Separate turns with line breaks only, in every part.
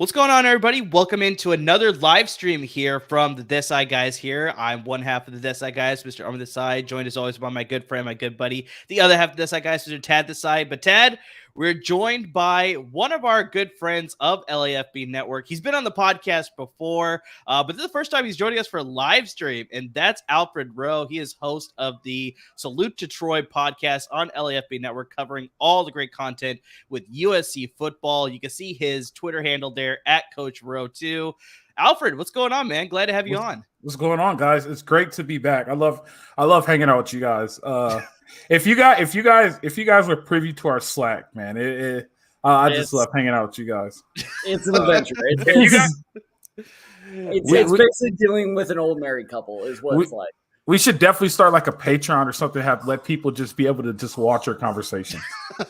What's going on, everybody? Welcome into another live stream here from the This Eye Guys here. I'm one half of the This Eye Guys, Mr. Arm This Eye, joined as always by my good friend, my good buddy, the other half of the This Eye Guys, Mr. Tad This Eye. But Tad, we're joined by one of our good friends of LAFB Network. He's been on the podcast before, but this is the first time he's joining us for a live stream, and that's Alfred Rowe. He is host of the Salute to Troy podcast on LAFB Network, covering all the great content with USC football. You can see his Twitter handle there at Coach Rowe too. Alfred, what's going on, man? Glad to have you on.
What's going on, guys? It's great to be back. I love hanging out with you guys. If you guys were privy to our Slack, man, I just love hanging out with you guys.
It's an adventure. It's basically dealing with an old married couple is what it's like.
We should definitely start like a Patreon or something. Let people just be able to just watch our conversation.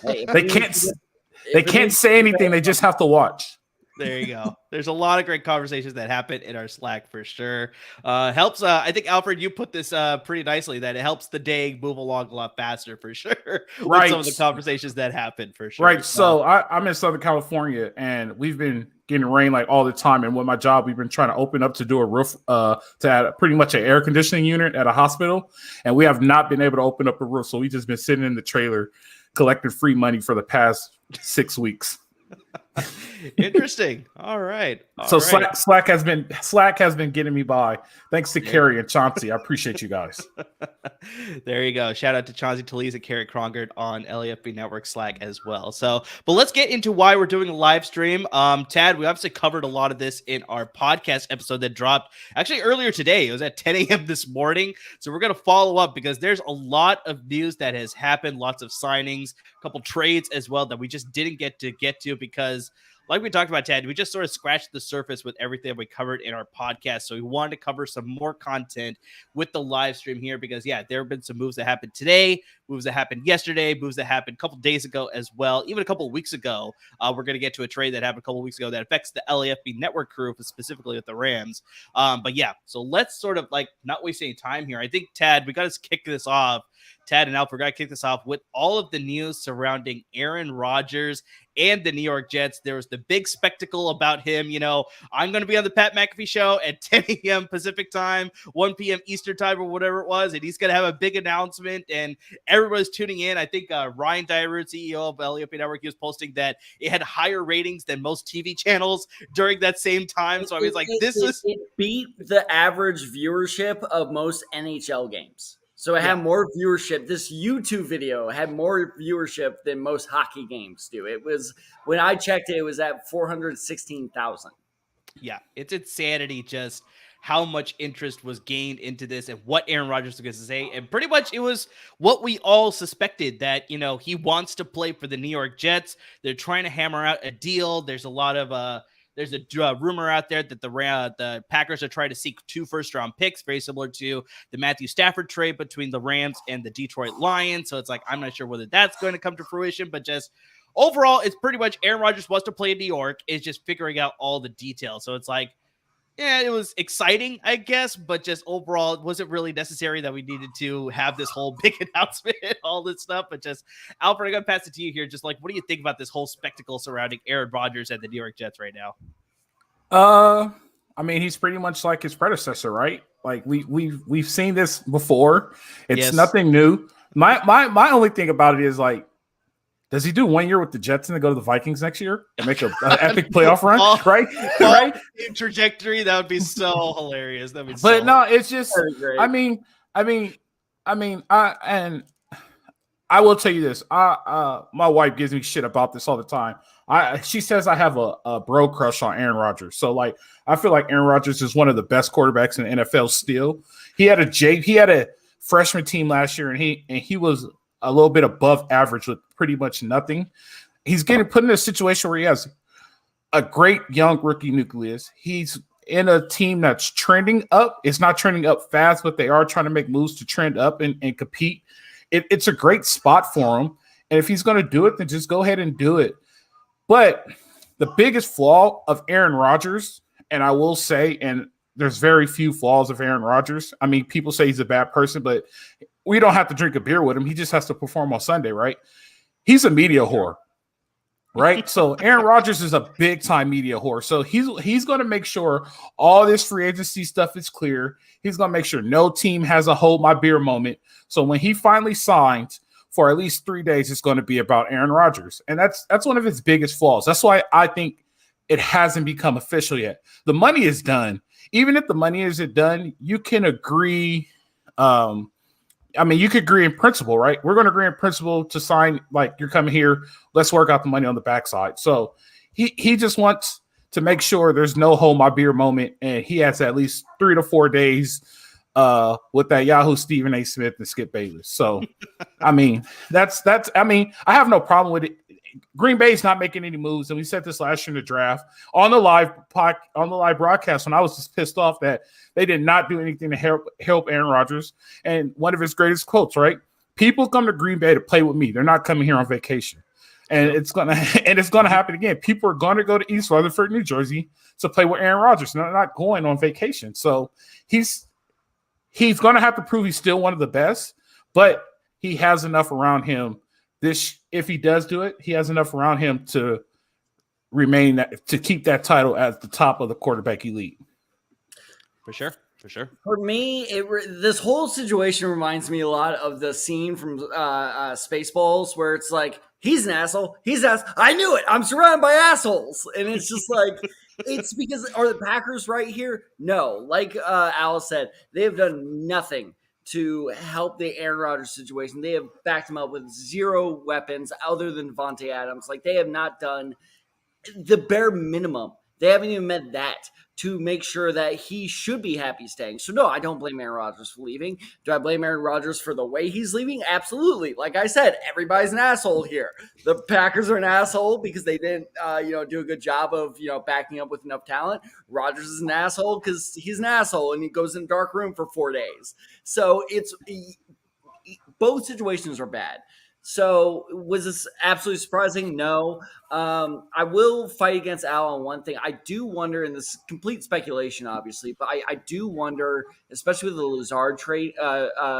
Hey, they can't say anything. They just have to watch.
There you go. There's a lot of great conversations that happen in our Slack for sure. Helps. I think, Alfred, you put this pretty nicely that it helps the day move along a lot faster for sure.
Right.
With some of the conversations that happen for sure.
Right. So I'm in Southern California and we've been getting rain like all the time. And with my job, we've been trying to open up to do a roof to add pretty much an air conditioning unit at a hospital. And we have not been able to open up a roof. So we've just been sitting in the trailer collecting free money for the past 6 weeks.
Interesting. All right.
Slack has been getting me by. Thanks to Carrie and Chauncey. I appreciate you guys.
There you go. Shout out to Chauncey Talese and Carrie Krongert on LAFB Network Slack as well. So, but let's get into why we're doing a live stream. Tad, we obviously covered a lot of this in our podcast episode that dropped actually earlier today. It was at 10 a.m. this morning. So we're going to follow up because there's a lot of news that has happened, lots of signings, a couple trades as well that we just didn't get to because like we talked about, Ted, we just sort of scratched the surface with everything we covered in our podcast. So we wanted to cover some more content with the live stream here because, yeah, there have been some moves that happened today, moves that happened yesterday, moves that happened a couple days ago as well. Even a couple of weeks ago, we're going to get to a trade that happened a couple of weeks ago that affects the LAFB network crew, specifically with the Rams. But yeah, so let's sort of like not waste any time here. I think, Tad, we got to kick this off. Tad and Alfred got to kick this off with all of the news surrounding Aaron Rodgers and the New York Jets. There was the big spectacle about him. You know, I'm going to be on the Pat McAfee show at 10 a.m. Pacific time, 1 p.m. Eastern time, or whatever it was. And he's going to have a big announcement and everybody's tuning in. I think Ryan Dyer, CEO of LAFB Network, he was posting that it had higher ratings than most TV channels during that same time. So I was like, it
beat the average viewership of most NHL games. So it had more viewership. This YouTube video had more viewership than most hockey games do. It was, when I checked it was at 416,000.
Yeah, it's insanity just how much interest was gained into this and what Aaron Rodgers was going to say. And pretty much it was what we all suspected, that, you know, he wants to play for the New York Jets. They're trying to hammer out a deal. There's a lot of there's a rumor out there that the Packers are trying to seek 2 first-round picks, very similar to the Matthew Stafford trade between the Rams and the Detroit Lions. So it's like, I'm not sure whether that's going to come to fruition, but just overall, it's pretty much Aaron Rodgers wants to play in New York. It's just figuring out all the details. So it's like, yeah, it was exciting, I guess, but just overall, it wasn't really necessary that we needed to have this whole big announcement and all this stuff. But just, Alfred, I'm going to pass it to you here. Just like, what do you think about this whole spectacle surrounding Aaron Rodgers and the New York Jets right now?
I mean, he's pretty much like his predecessor, right? Like we've seen this before. It's nothing new. My only thing about it is, like, does he do 1 year with the Jets and then go to the Vikings next year and make an epic playoff run? Right?
Right? Trajectory, that would be so hilarious. That'd be
it's just, I will tell you this. My wife gives me shit about this all the time. She says I have a bro crush on Aaron Rodgers. So, like, I feel like Aaron Rodgers is one of the best quarterbacks in the NFL still. He had a freshman team last year, and he was a little bit above average with pretty much nothing. He's getting put in a situation where he has a great young rookie nucleus. He's in a team that's trending up. It's not trending up fast, but they are trying to make moves to trend up and compete. It's a great spot for him. And if he's going to do it, then just go ahead and do it. But the biggest flaw of Aaron Rodgers, and I will say, and there's very few flaws of Aaron Rodgers. I mean, people say he's a bad person, but we don't have to drink a beer with him. He just has to perform on Sunday, right? He's a media whore. right? So Aaron Rodgers is a big time media whore. So he's going to make sure all this free agency stuff is clear. He's going to make sure no team has a hold my beer moment. So when he finally signs for at least 3 days, it's going to be about Aaron Rodgers. And that's one of his biggest flaws. That's why I think it hasn't become official yet. The money is done. Even if the money isn't done, you can agree. You could agree in principle, right? We're going to agree in principle to sign, like, you're coming here. Let's work out the money on the backside. So he just wants to make sure there's no hold my beer moment, and he has at least 3 to 4 days with that Yahoo Stephen A. Smith and Skip Bayless. So, I have no problem with it. Green Bay's not making any moves, and we said this last year in the draft on the live broadcast when I was just pissed off that they did not do anything to help Aaron Rodgers. And one of his greatest quotes, right? People come to Green Bay to play with me. They're not coming here on vacation. And it's gonna happen again. People are going to go to East Rutherford, New Jersey, to play with Aaron Rodgers. They're not going on vacation. So he's going to have to prove he's still one of the best, but he has enough around him. If he does do it, he has enough around him to keep that title at the top of the quarterback elite.
For sure.
For me, this whole situation reminds me a lot of the scene from Spaceballs where it's like, he's an asshole. I knew it. I'm surrounded by assholes. And it's just like, it's because, are the Packers right here? No. Like Alice said, they have done nothing to help the Aaron Rodgers situation. They have backed him up with zero weapons other than Devontae Adams. Like, they have not done the bare minimum. They haven't even met that to make sure that he should be happy staying. So, no, I don't blame Aaron Rodgers for leaving. Do I blame Aaron Rodgers for the way he's leaving? Absolutely. Like I said, everybody's an asshole here. The Packers are an asshole because they didn't, do a good job of, backing up with enough talent. Rodgers is an asshole because he's an asshole and he goes in a dark room for 4 days. So both situations are bad. So was this absolutely surprising? No. I will fight against Al on one thing. I do wonder, and this is complete speculation, obviously, but I do wonder, especially with the Lazard trade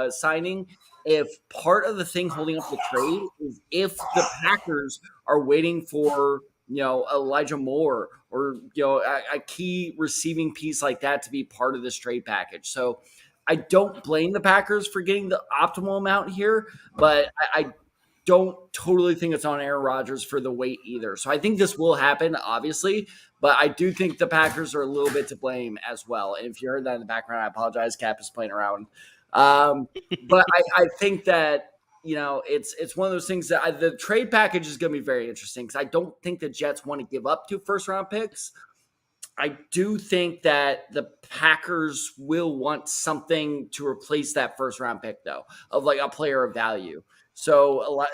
signing, if part of the thing holding up the trade is if the Packers are waiting for Elijah Moore or a key receiving piece like that to be part of this trade package. So I don't blame the Packers for getting the optimal amount here, but I don't totally think it's on Aaron Rodgers for the wait either. So I think this will happen, obviously, but I do think the Packers are a little bit to blame as well. And if you heard that in the background, I apologize. Cap is playing around. But I think that, it's one of those things that the trade package is going to be very interesting because I don't think the Jets want to give up 2 first-round picks. I do think that the Packers will want something to replace that first-round pick, though, of like a player of value. So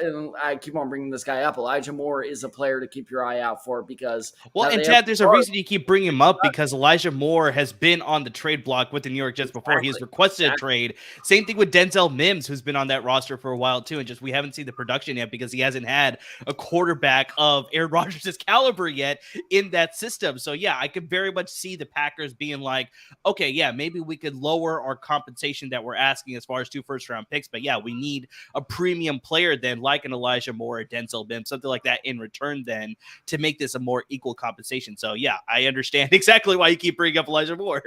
I keep on bringing this guy up. Elijah Moore is a player to keep your eye out for because
and Ted, there's a reason you keep bringing him up because Elijah Moore has been on the trade block with the New York Jets before. He has requested a trade. Same thing with Denzel Mims, who's been on that roster for a while too, and just we haven't seen the production yet because he hasn't had a quarterback of Aaron Rodgers' caliber yet in that system. So yeah, I could very much see the Packers being like, okay, yeah, maybe we could lower our compensation that we're asking as far as 2 first-round picks, but yeah, we need a premium player then like an Elijah Moore or Denzel Mims, something like that in return then to make this a more equal compensation. So yeah, I understand exactly why you keep bringing up Elijah Moore.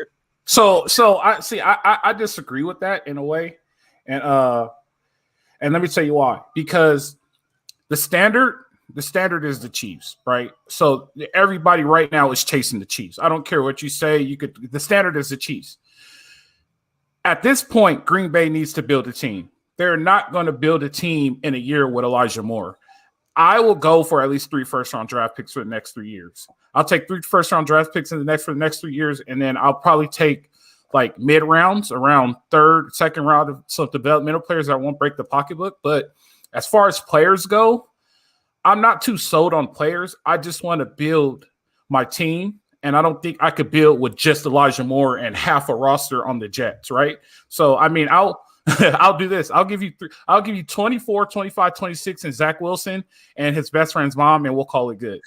So I disagree with that in a way. And let me tell you why. Because the standard is the Chiefs, right? So everybody right now is chasing the Chiefs. I don't care what you say. The standard is the Chiefs. At this point, Green Bay needs to build a team. They're not going to build a team in a year with Elijah Moore. I will go for at least 3 first-round draft picks for the next 3 years. I'll take 3 first-round draft picks for the next 3 years, and then I'll probably take like mid-rounds, around third, second round of some developmental players that won't break the pocketbook. But as far as players go, I'm not too sold on players. I just want to build my team, and I don't think I could build with just Elijah Moore and half a roster on the Jets, right? So, I mean, I'll do this. I'll give you 24, 25, 26 and Zach Wilson and his best friend's mom, and we'll call it good.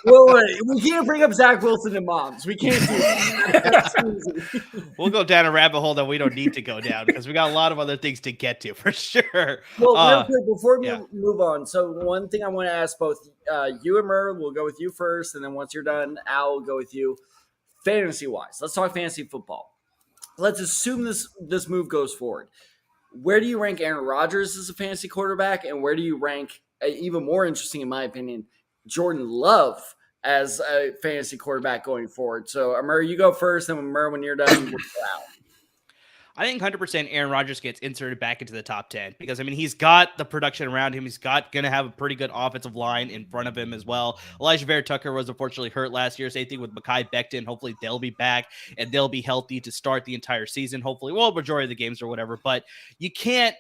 Well, we can't bring up Zach Wilson and moms. We can't do that.
We'll go down a rabbit hole that we don't need to go down because we got a lot of other things to get to for sure.
Well, real quick, before we
yeah.
move on, so one thing I want to ask both you and Murr, we'll go with you first, and then once you're done, Al will go with you. Fantasy-wise, let's talk fantasy football. Let's assume this move goes forward. Where do you rank Aaron Rodgers as a fantasy quarterback, and where do you rank, even more interesting in my opinion, Jordan Love as a fantasy quarterback going forward? So, Murray, you go first, and when you're done, we'll go out.
I think 100% Aaron Rodgers gets inserted back into the top 10 because, I mean, he's got the production around him. He's going to have a pretty good offensive line in front of him as well. Elijah Vera-Tucker was unfortunately hurt last year. Same thing with Mekhi Becton. Hopefully they'll be back and they'll be healthy to start the entire season. Hopefully, well, majority of the games or whatever. But you can't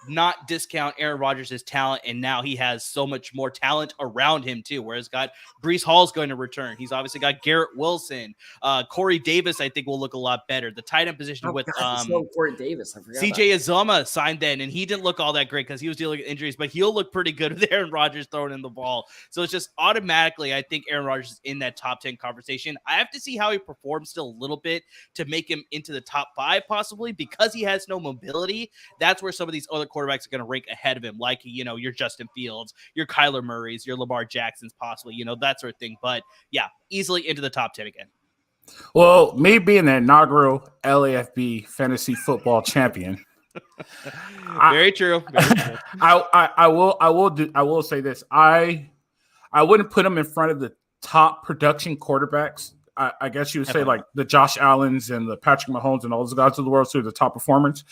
not discount Aaron Rodgers' talent, and now he has so much more talent around him too, whereas got Breece Hall's going to return. He's obviously got Garrett Wilson. Corey Davis, I think, will look a lot better. The tight end position with
Corey Davis. I forgot
CJ Uzomah signed then, and he didn't look all that great because he was dealing with injuries, but he'll look pretty good with Aaron Rodgers throwing in the ball. So it's just automatically, I think Aaron Rodgers is in that top 10 conversation. I have to see how he performs still a little bit to make him into the top 5 possibly, because he has no mobility. That's where some of these other quarterbacks are going to rank ahead of him, like, you know, your Justin Fields, your Kyler Murrays, your Lamar Jacksons, possibly, you know, that sort of thing. But yeah, easily into the top 10 again.
Well, me being the inaugural LAFB fantasy football champion,
Very true.
I will say this. I wouldn't put him in front of the top production quarterbacks. I guess you would say like the Josh Allens and the Patrick Mahomes and all those guys of the world who are the top performers.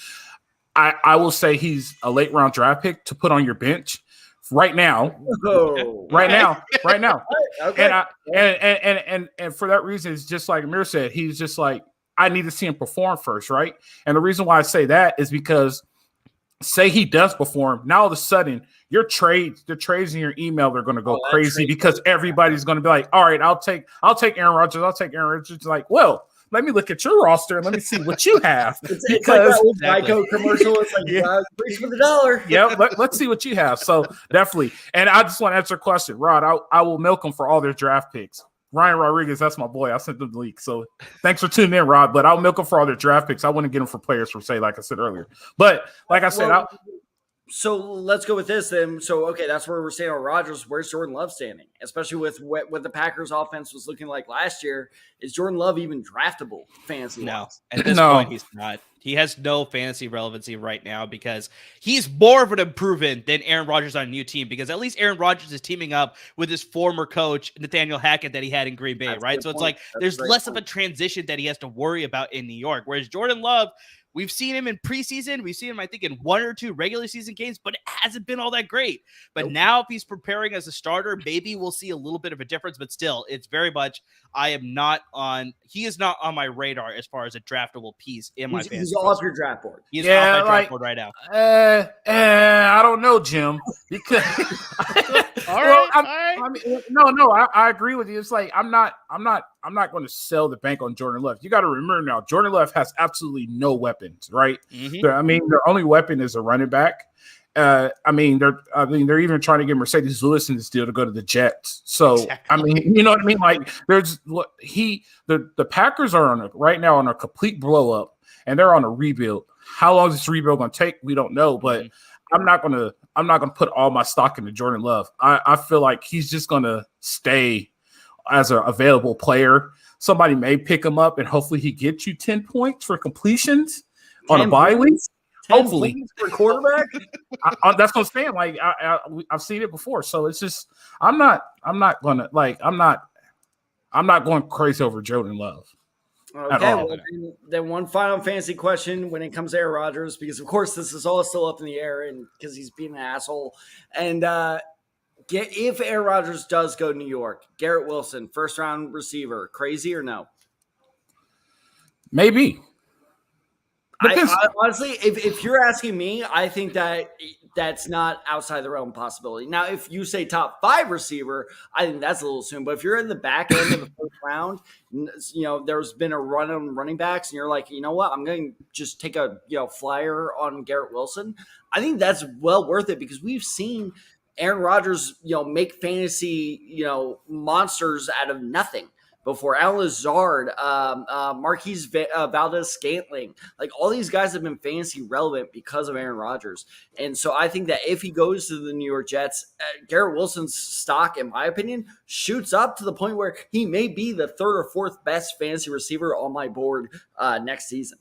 I will say he's a late round draft pick to put on your bench right now.
Oh,
right now.
Okay.
And for that reason, it's just like Amir said, he's just like, I need to see him perform first, right? And the reason why I say that is because say he does perform, now all of a sudden the trades in your email are going to go crazy because everybody's going to be like, all right, I'll take Aaron Rodgers. It's like, well, let me look at your roster and let me see what you have.
It's like that old Geico commercial. It's like, reach for the dollar.
Yeah, let's see what you have. So definitely. And I just want to answer a question. Rod, I will milk them for all their draft picks. Ryan Rodriguez, that's my boy. I sent them the leak. So thanks for tuning in, Rod. But I'll milk them for all their draft picks. I wouldn't get them for players for say, like I said earlier. But like I said,
so let's go with this then. So, okay, that's where we're saying on Rodgers. Where's Jordan Love standing? Especially with what the Packers offense was looking like last year. Is Jordan Love even draftable fantasy?
No, at this point, he's not. He has no fantasy relevancy right now because he's more of an improvement than Aaron Rodgers on a new team, because at least Aaron Rodgers is teaming up with his former coach, Nathaniel Hackett, that he had in Green Bay, right? So it's like there's less of a transition that he has to worry about in New York. Whereas Jordan Love, we've seen him in preseason. We've seen him, I think, in 1 or 2 regular season games, but it hasn't been all that great. But now if he's preparing as a starter, maybe we'll see a little bit of a difference. But still, it's very much he is not on my radar as far as a draftable piece in my fantasy.
He's off your draft board.
He's off my draft board right now.
I don't know, Jim. Because I agree with you. It's like I'm not going to sell the bank on Jordan Love. You got to remember now, Jordan Love has absolutely no weapons, right?
Mm-hmm.
I mean, their only weapon is a running back. They're even trying to get Mercedes Lewis in this deal to go to the Jets. So exactly. I mean, you know what I mean? Like the Packers are right now on a complete blow up, and they're on a rebuild. How long is this rebuild going to take? We don't know, but I'm not gonna put all my stock into Jordan Love. I feel like he's just gonna stay as an available player. Somebody may pick him up, and hopefully he gets you 10 points for completions on a bye week. Hopefully
for quarterback.
That's what I'm saying. Like I've seen it before, so it's just I'm not going crazy over Jordan Love.
Okay, well, then one final fantasy question when it comes to Aaron Rodgers, because of course this is all still up in the air, and because he's being an asshole. And if Aaron Rodgers does go to New York, Garrett Wilson, first round receiver, crazy or no?
Maybe.
I honestly, if you're asking me, I think that's not outside the realm of possibility. Now, if you say top 5 receiver, I think that's a little soon. But if you're in the back end of the first round, you know, there's been a run on running backs, and you're like, you know what, I'm going to just take a flyer on Garrett Wilson. I think that's well worth it, because we've seen Aaron Rodgers, make fantasy, monsters out of nothing before. Al Lazard, Marquise Valdez-Scantling, like all these guys have been fantasy relevant because of Aaron Rodgers. And so I think that if he goes to the New York Jets, Garrett Wilson's stock, in my opinion, shoots up to the point where he may be the third or fourth best fantasy receiver on my board next season.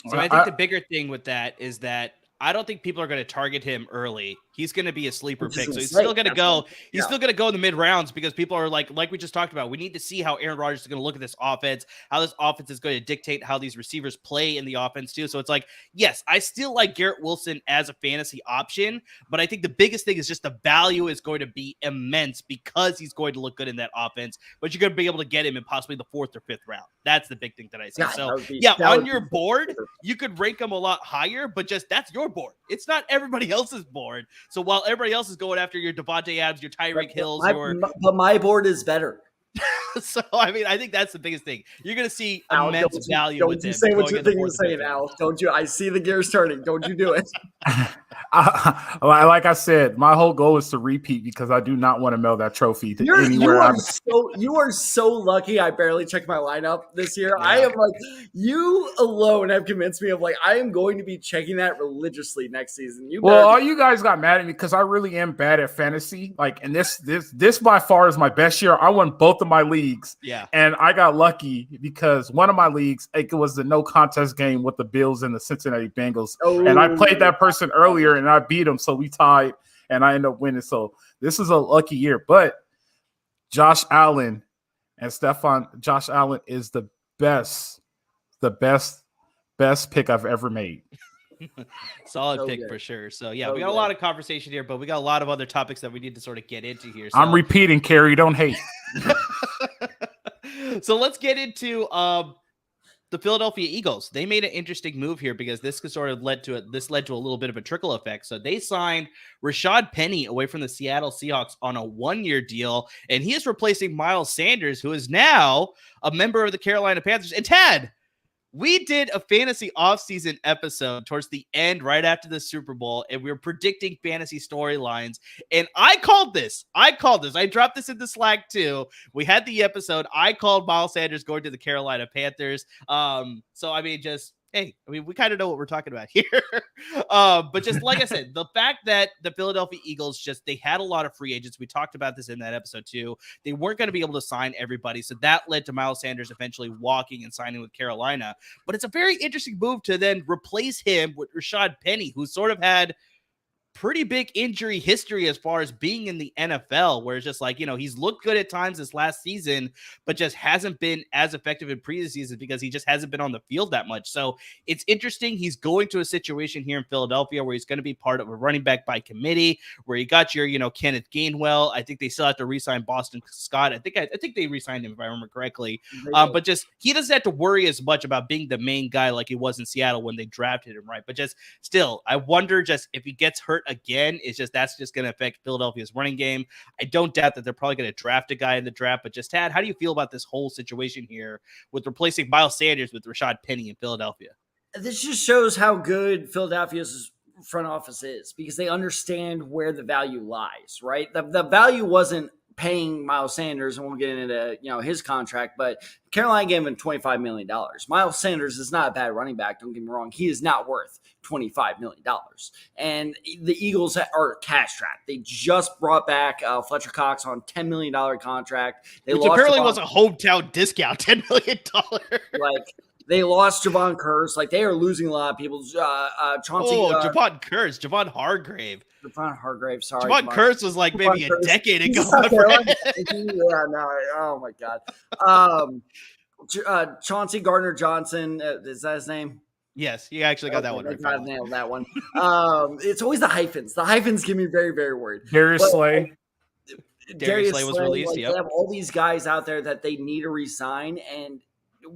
So I think the bigger thing with that is that I don't think people are going to target him early. He's going to be a sleeper pick. So he's still going to go. He's still going to go in the mid rounds because people are like we just talked about. We need to see how Aaron Rodgers is going to look at this offense, how this offense is going to dictate how these receivers play in the offense too. So it's like, yes, I still like Garrett Wilson as a fantasy option, but I think the biggest thing is just the value is going to be immense because he's going to look good in that offense. But you're going to be able to get him in possibly the 4th or 5th round. That's the big thing that I see. So on your board, you could rank him a lot higher, but just that's your board. It's not everybody else's board. So while everybody else is going after your Devontae Adams, your Tyreek Hills,
but my board is better.
So I mean, I think that's the biggest thing. You're going to see immense value with him.
Don't you say what you think you're saying, Al. Don't you? I see the gears turning. Don't you do it.
Like I said, my whole goal is to repeat because I do not want to mail that trophy to anywhere.
You are so lucky. I barely checked my lineup this year. Yeah. I am like, you alone have convinced me of like I am going to be checking that religiously next season.
All you guys got mad at me because I really am bad at fantasy. Like, and this by far is my best year. I won both of my leagues.
Yeah,
and I got lucky because one of my leagues it was the no contest game with the Bills and the Cincinnati Bengals, and I played that person earlier. And I beat him, so we tied, and I ended up winning. So this is a lucky year. But Josh Allen and Josh Allen is the best pick I've ever made.
Solid pick for sure. So yeah, we got a lot of conversation here, but we got a lot of other topics that we need to sort of get into here. So.
I'm repeating, Carrie. Don't hate.
So let's get into the Philadelphia Eagles. They made an interesting move here because this could sort of led to a little bit of a trickle effect. So they signed Rashad Penny away from the Seattle Seahawks on a 1-year deal, and he is replacing Miles Sanders, who is now a member of the Carolina Panthers. And Tad, we did a fantasy offseason episode towards the end, right after the Super Bowl, and we were predicting fantasy storylines. And I called this. I dropped this in the Slack too. We had the episode. I called Miles Sanders going to the Carolina Panthers. So I mean, we kind of know what we're talking about here. But just like I said, the fact that the Philadelphia Eagles they had a lot of free agents. We talked about this in that episode too. They weren't going to be able to sign everybody. So that led to Miles Sanders eventually walking and signing with Carolina. But it's a very interesting move to then replace him with Rashad Penny, who sort of had pretty big injury history as far as being in the NFL, where it's just like, he's looked good at times this last season, but just hasn't been as effective in previous seasons because he just hasn't been on the field that much. So it's interesting. He's going to a situation here in Philadelphia where he's going to be part of a running back by committee, where you got your, Kenneth Gainwell. I think they still have to re-sign Boston Scott. I think they re-signed him if I remember correctly. But just he doesn't have to worry as much about being the main guy like he was in Seattle when they drafted him, right? But just still, I wonder just if he gets hurt again, that's just going to affect Philadelphia's running game. I don't doubt that they're probably going to draft a guy in the draft, but just Tad, how do you feel about this whole situation here with replacing Miles Sanders with Rashad Penny in Philadelphia?
This just shows how good Philadelphia's front office is because they understand where the value lies, right? The value wasn't paying Miles Sanders, and we'll get into his contract, but Carolina gave him $25 million. Miles Sanders is not a bad running back, don't get me wrong. He is not worth $25 million. And the Eagles are cash strapped. They just brought back Fletcher Cox on $10 million contract.
Which apparently was a hometown discount, $10 million.
They lost Javon Curse. They are losing a lot of people.
Javon Curse, Javon Hargrave.
Javon Hargrave, sorry.
Javon Curse was maybe a decade ago.
Oh my God. Chauncey Gardner-Johnson, is that his name?
Yes, you actually got that one right.
I nailed that one. It's always the hyphens. The hyphens get me very, very worried.
Darius Slay.
Darius Slay was released.
They have all these guys out there that they need to re-sign, and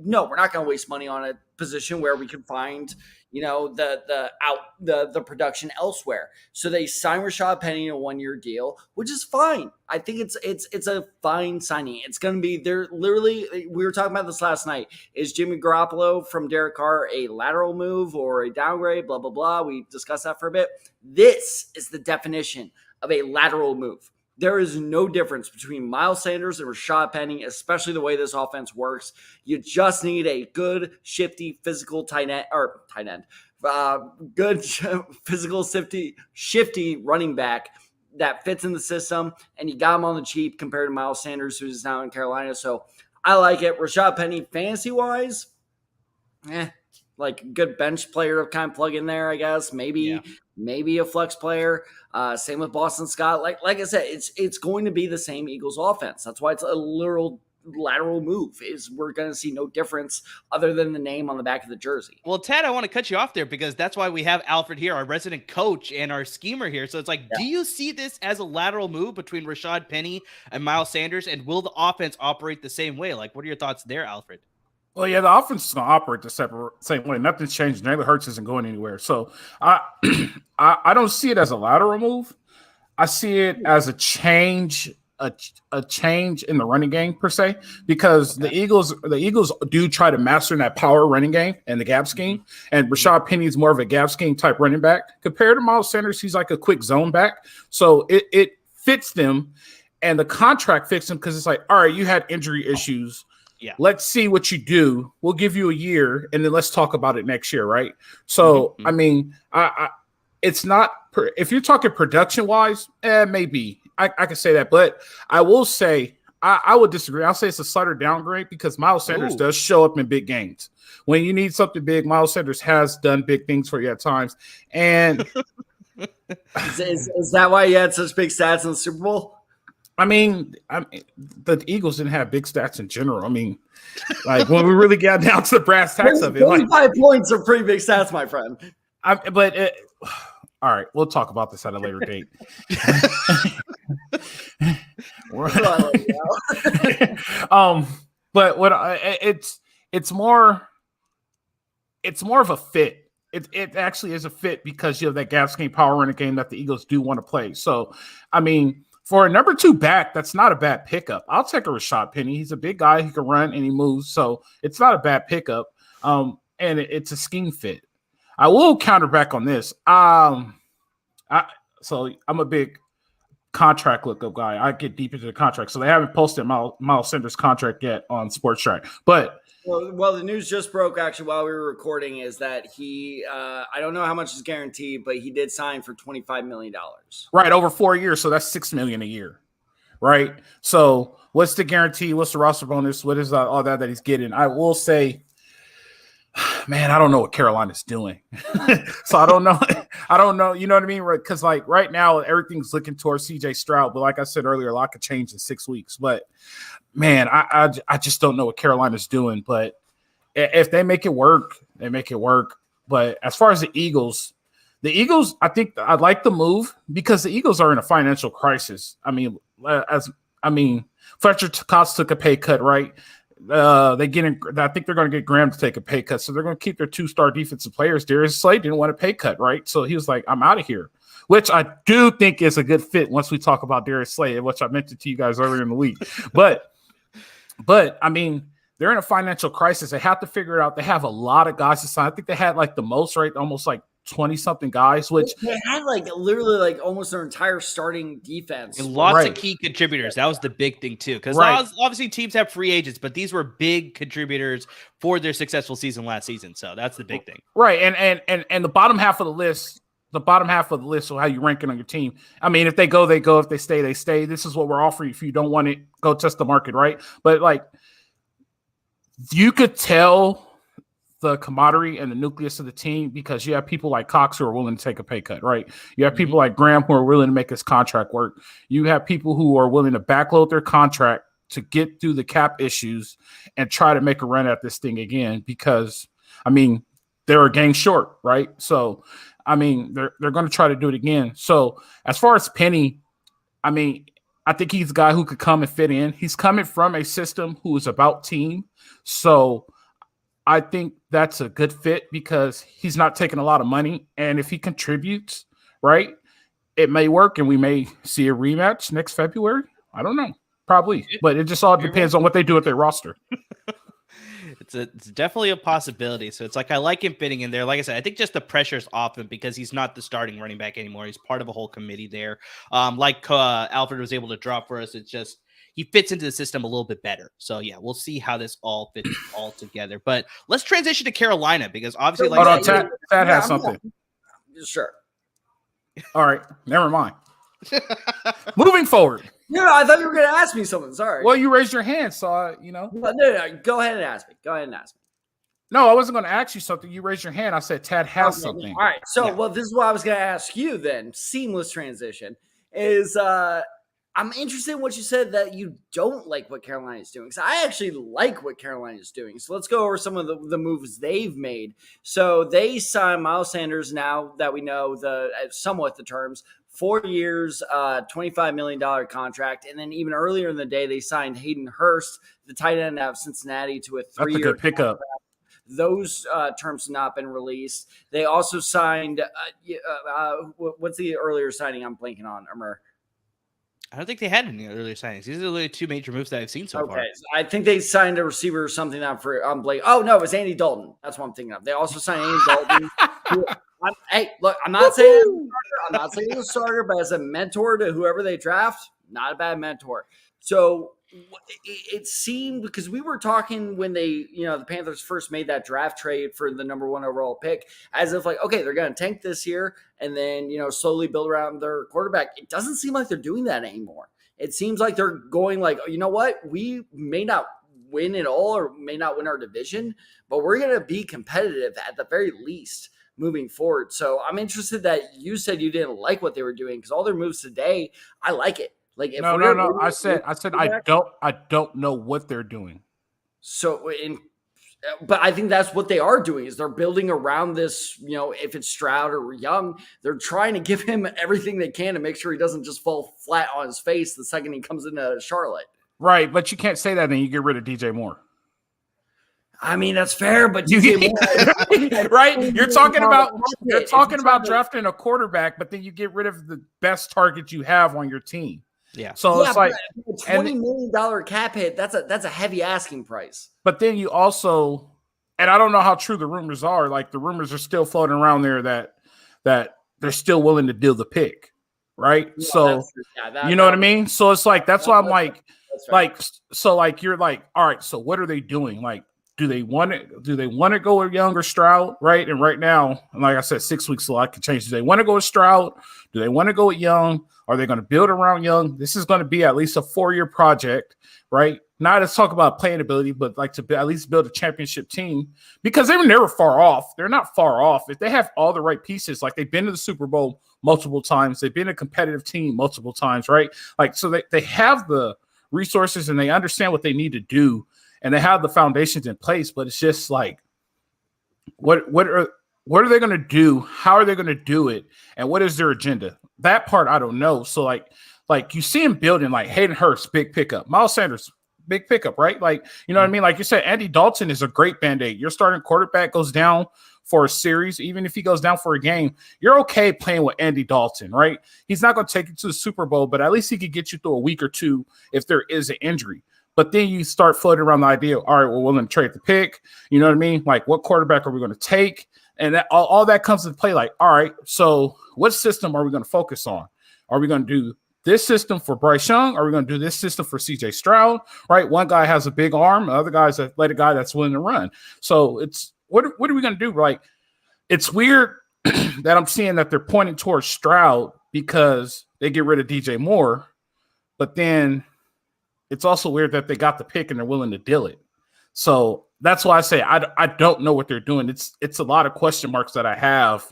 no, we're not going to waste money on a position where we can find, the production elsewhere. So they sign Rashad Penny a 1-year deal, which is fine. I think it's a fine signing. It's going to be there. Literally, we were talking about this last night. Is Jimmy Garoppolo from Derek Carr a lateral move or a downgrade? Blah blah blah. We discussed that for a bit. This is the definition of a lateral move. There is no difference between Miles Sanders and Rashad Penny, especially the way this offense works. You just need a good, shifty, physical tight end, good physical, shifty running back that fits in the system, and you got him on the cheap compared to Miles Sanders, who's now in Carolina. So I like it. Rashad Penny, fantasy-wise, like good bench player to kind of plug in there, I guess. Maybe a flex player. Same with Boston Scott. Like I said, it's going to be the same Eagles offense. That's why it's a literal lateral move. Is we're going to see no difference other than the name on the back of the jersey.
Well, Ted, I want to cut you off there because that's why we have Alfred here, our resident coach and our schemer here. So it's like, do you see this as a lateral move between Rashad Penny and Miles Sanders? And will the offense operate the same way? Like, what are your thoughts there, Alfred?
Well, yeah, the offense is going to operate the same way. Nothing's changed. Jalen Hurts isn't going anywhere. So I don't see it as a lateral move. I see it as a change in the running game per se, because the Eagles do try to master that power running game and the gap scheme. And Rashad Penny is more of a gap scheme type running back compared to Miles Sanders. He's like a quick zone back. So it fits them, and the contract fits them because it's like, all right, you had injury issues. Yeah. Let's see what you do. We'll give you a year, and then let's talk about it next year, right? So, I mean, it's not if you're talking production wise, maybe I can say that, but I will say I would disagree. I'll say it's a slighter downgrade because Miles Sanders does show up in big games. When you need something big, Miles Sanders has done big things for you at times. And
is that why you had such big stats in the Super Bowl?
I mean, the Eagles didn't have big stats in general. I mean, like when we really got down to the brass tacks of it,
25 points are pretty big stats, my friend.
All right, we'll talk about this at a later date. But what it's more of a fit. It actually is a fit because you have that gap scheme power running game that the Eagles do want to play. So, I mean, for a number 2 back, that's not a bad pickup. I'll take a Rashad Penny. He's a big guy. He can run and he moves. So it's not a bad pickup. And it's a scheme fit. I will counter back on this. So I'm a big contract lookup guy. I get deep into the contract. So they haven't posted Miles Sanders' contract yet on Sports Track. But
well, the news just broke actually while we were recording is that he I don't know how much is guaranteed, but he did sign for $25 million.
Right, over 4 years, so that's $6 million a year. Right? So what's the guarantee? What's the roster bonus? What is all that he's getting? I will say, man, I don't know what Carolina's doing. So I don't know. You know what I mean? Because like right now, everything's looking towards CJ Stroud. But like I said earlier, a lot could change in 6 weeks. But man, I just don't know what Carolina's doing. But if they make it work, they make it work. But as far as the Eagles, I think I like the move because the Eagles are in a financial crisis. I mean, Fletcher Cox took a pay cut, right? I think they're going to get Graham to take a pay cut, so they're going to keep their 2-star defensive players. Darius Slay didn't want a pay cut, right? So he was like, "I'm out of here," which I do think is a good fit. Once we talk about Darius Slay, which I mentioned to you guys earlier in the week, but I mean, they're in a financial crisis. They have to figure it out. They have a lot of guys to sign. I think they had like the most, right? Almost like 20-something guys, which
they had like literally like almost their entire starting defense.
And lots of key contributors. That was the big thing too. Because obviously teams have free agents, but these were big contributors for their successful season last season. So that's the big thing.
Right. And the bottom half of the list, so how you rank it on your team. I mean, if they go, they go. If they stay, they stay. This is what we're offering. If you don't want it, go test the market, right? But like you could tell the camaraderie and the nucleus of the team because you have people like Cox who are willing to take a pay cut, right? You have people like Graham who are willing to make his contract work. You have people who are willing to backload their contract to get through the cap issues and try to make a run at this thing again because, I mean, they're a game short, right? So, I mean, they're going to try to do it again. So, as far as Penny, I mean, I think he's a guy who could come and fit in. He's coming from a system who is about team. So, I think that's a good fit because he's not taking a lot of money. And if he contributes, right, it may work and we may see a rematch next February. I don't know. Probably. But it just all depends on what they do with their roster.
It's definitely a possibility. So it's like I like him fitting in there. Like I said, I think just the pressure's off him because he's not the starting running back anymore. He's part of a whole committee there. Alfred was able to drop for us. It's just he fits into the system a little bit better. So yeah, we'll see how this all fits all together. But let's transition to Carolina because obviously,
hold on, Tad has something.
Sure.
All right, never mind. Moving forward.
Yeah, I thought you were going to ask me something. Sorry.
Well, you raised your hand, so
No, go ahead and ask me.
No, I wasn't going to ask you something. You raised your hand. I said Tad has something.
All right. So, well, this is what I was going to ask you then. Seamless transition is I'm interested in what you said that you don't like what Carolina is doing. So I actually like what Carolina is doing. So let's go over some of the moves they've made. So they signed Miles Sanders now that we know somewhat the terms. 4 years, $25 million contract. And then even earlier in the day, they signed Hayden Hurst, the tight end out of Cincinnati, to a 3-year
That's a good pickup.
Those terms have not been released. They also signed what's the earlier signing I'm blanking on, Amir?
I don't think they had any earlier signings. These are the only two major moves that I've seen so far.
So I think they signed a receiver or something on Blake. Oh, no, it was Andy Dalton. That's what I'm thinking of. They also signed Andy Dalton. Hey, look, I'm not saying he's a starter, but as a mentor to whoever they draft, not a bad mentor. So it seemed, because we were talking when the Panthers first made that draft trade for the number 1 overall pick, as if like, okay, they're going to tank this year and then, slowly build around their quarterback. It doesn't seem like they're doing that anymore. It seems like they're going like, you know what? We may not win it all or may not win our division, but we're going to be competitive at the very least moving forward. So I'm interested that you said you didn't like what they were doing, because all their moves today, I like it. Like if
no. I said I don't know what they're doing.
So but I think that's what they are doing, is they're building around this, if it's Stroud or Young, they're trying to give him everything they can to make sure he doesn't just fall flat on his face the second he comes into Charlotte.
Right, but you can't say that and you get rid of DJ Moore.
I mean, that's fair, but
right? You're talking about drafting a quarterback, but then you get rid of the best target you have on your team.
Yeah.
So it's like
$20 million cap hit. That's a heavy asking price.
But then you also, and I don't know how true the rumors are. Like the rumors are still floating around there that they're still willing to deal the pick, right?
Yeah,
so you know what I mean? So it's like that's why I'm like, you're like, all right. So what are they doing? Like, do they want to go with Young or Stroud, right? And right now, like I said, 6 weeks, so I can change. Do they want to go with Stroud? Do they want to go with Young? Are they going to build around Young? This is going to be at least a 4-year project, right? Not to talk about playing ability, but like to at least build a championship team, because they were never far off. They're not far off. If they have all the right pieces, like they've been to the Super Bowl multiple times, they've been a competitive team multiple times, right? Like, so they have the resources and they understand what they need to do. And they have the foundations in place, but it's just like, what are they going to do? How are they going to do it? And what is their agenda? That part I don't know. So like you see him building, like Hayden Hurst, big pickup. Miles Sanders, big pickup, right? Like, you know what I mean? Like you said, Andy Dalton is a great Band-Aid. Your starting quarterback goes down for a series, even if he goes down for a game, you're okay playing with Andy Dalton, right? He's not going to take you to the Super Bowl, but at least he could get you through a week or two if there is an injury. But then you start floating around the idea, all right, well, we're going to trade the pick. You know what I mean? Like, what quarterback are we going to take? And that, all that comes into play. Like, all right, so what system are we going to focus on? Are we going to do this system for Bryce Young? Are we going to do this system for CJ Stroud? Right? One guy has a big arm. The other guy's an athletic guy that's willing to run. So it's what are we going to do? Like, it's weird that I'm seeing that they're pointing towards Stroud because they get rid of DJ Moore, but then it's also weird that they got the pick and they're willing to deal it. So that's why I say I don't know what they're doing. It's a lot of question marks that I have.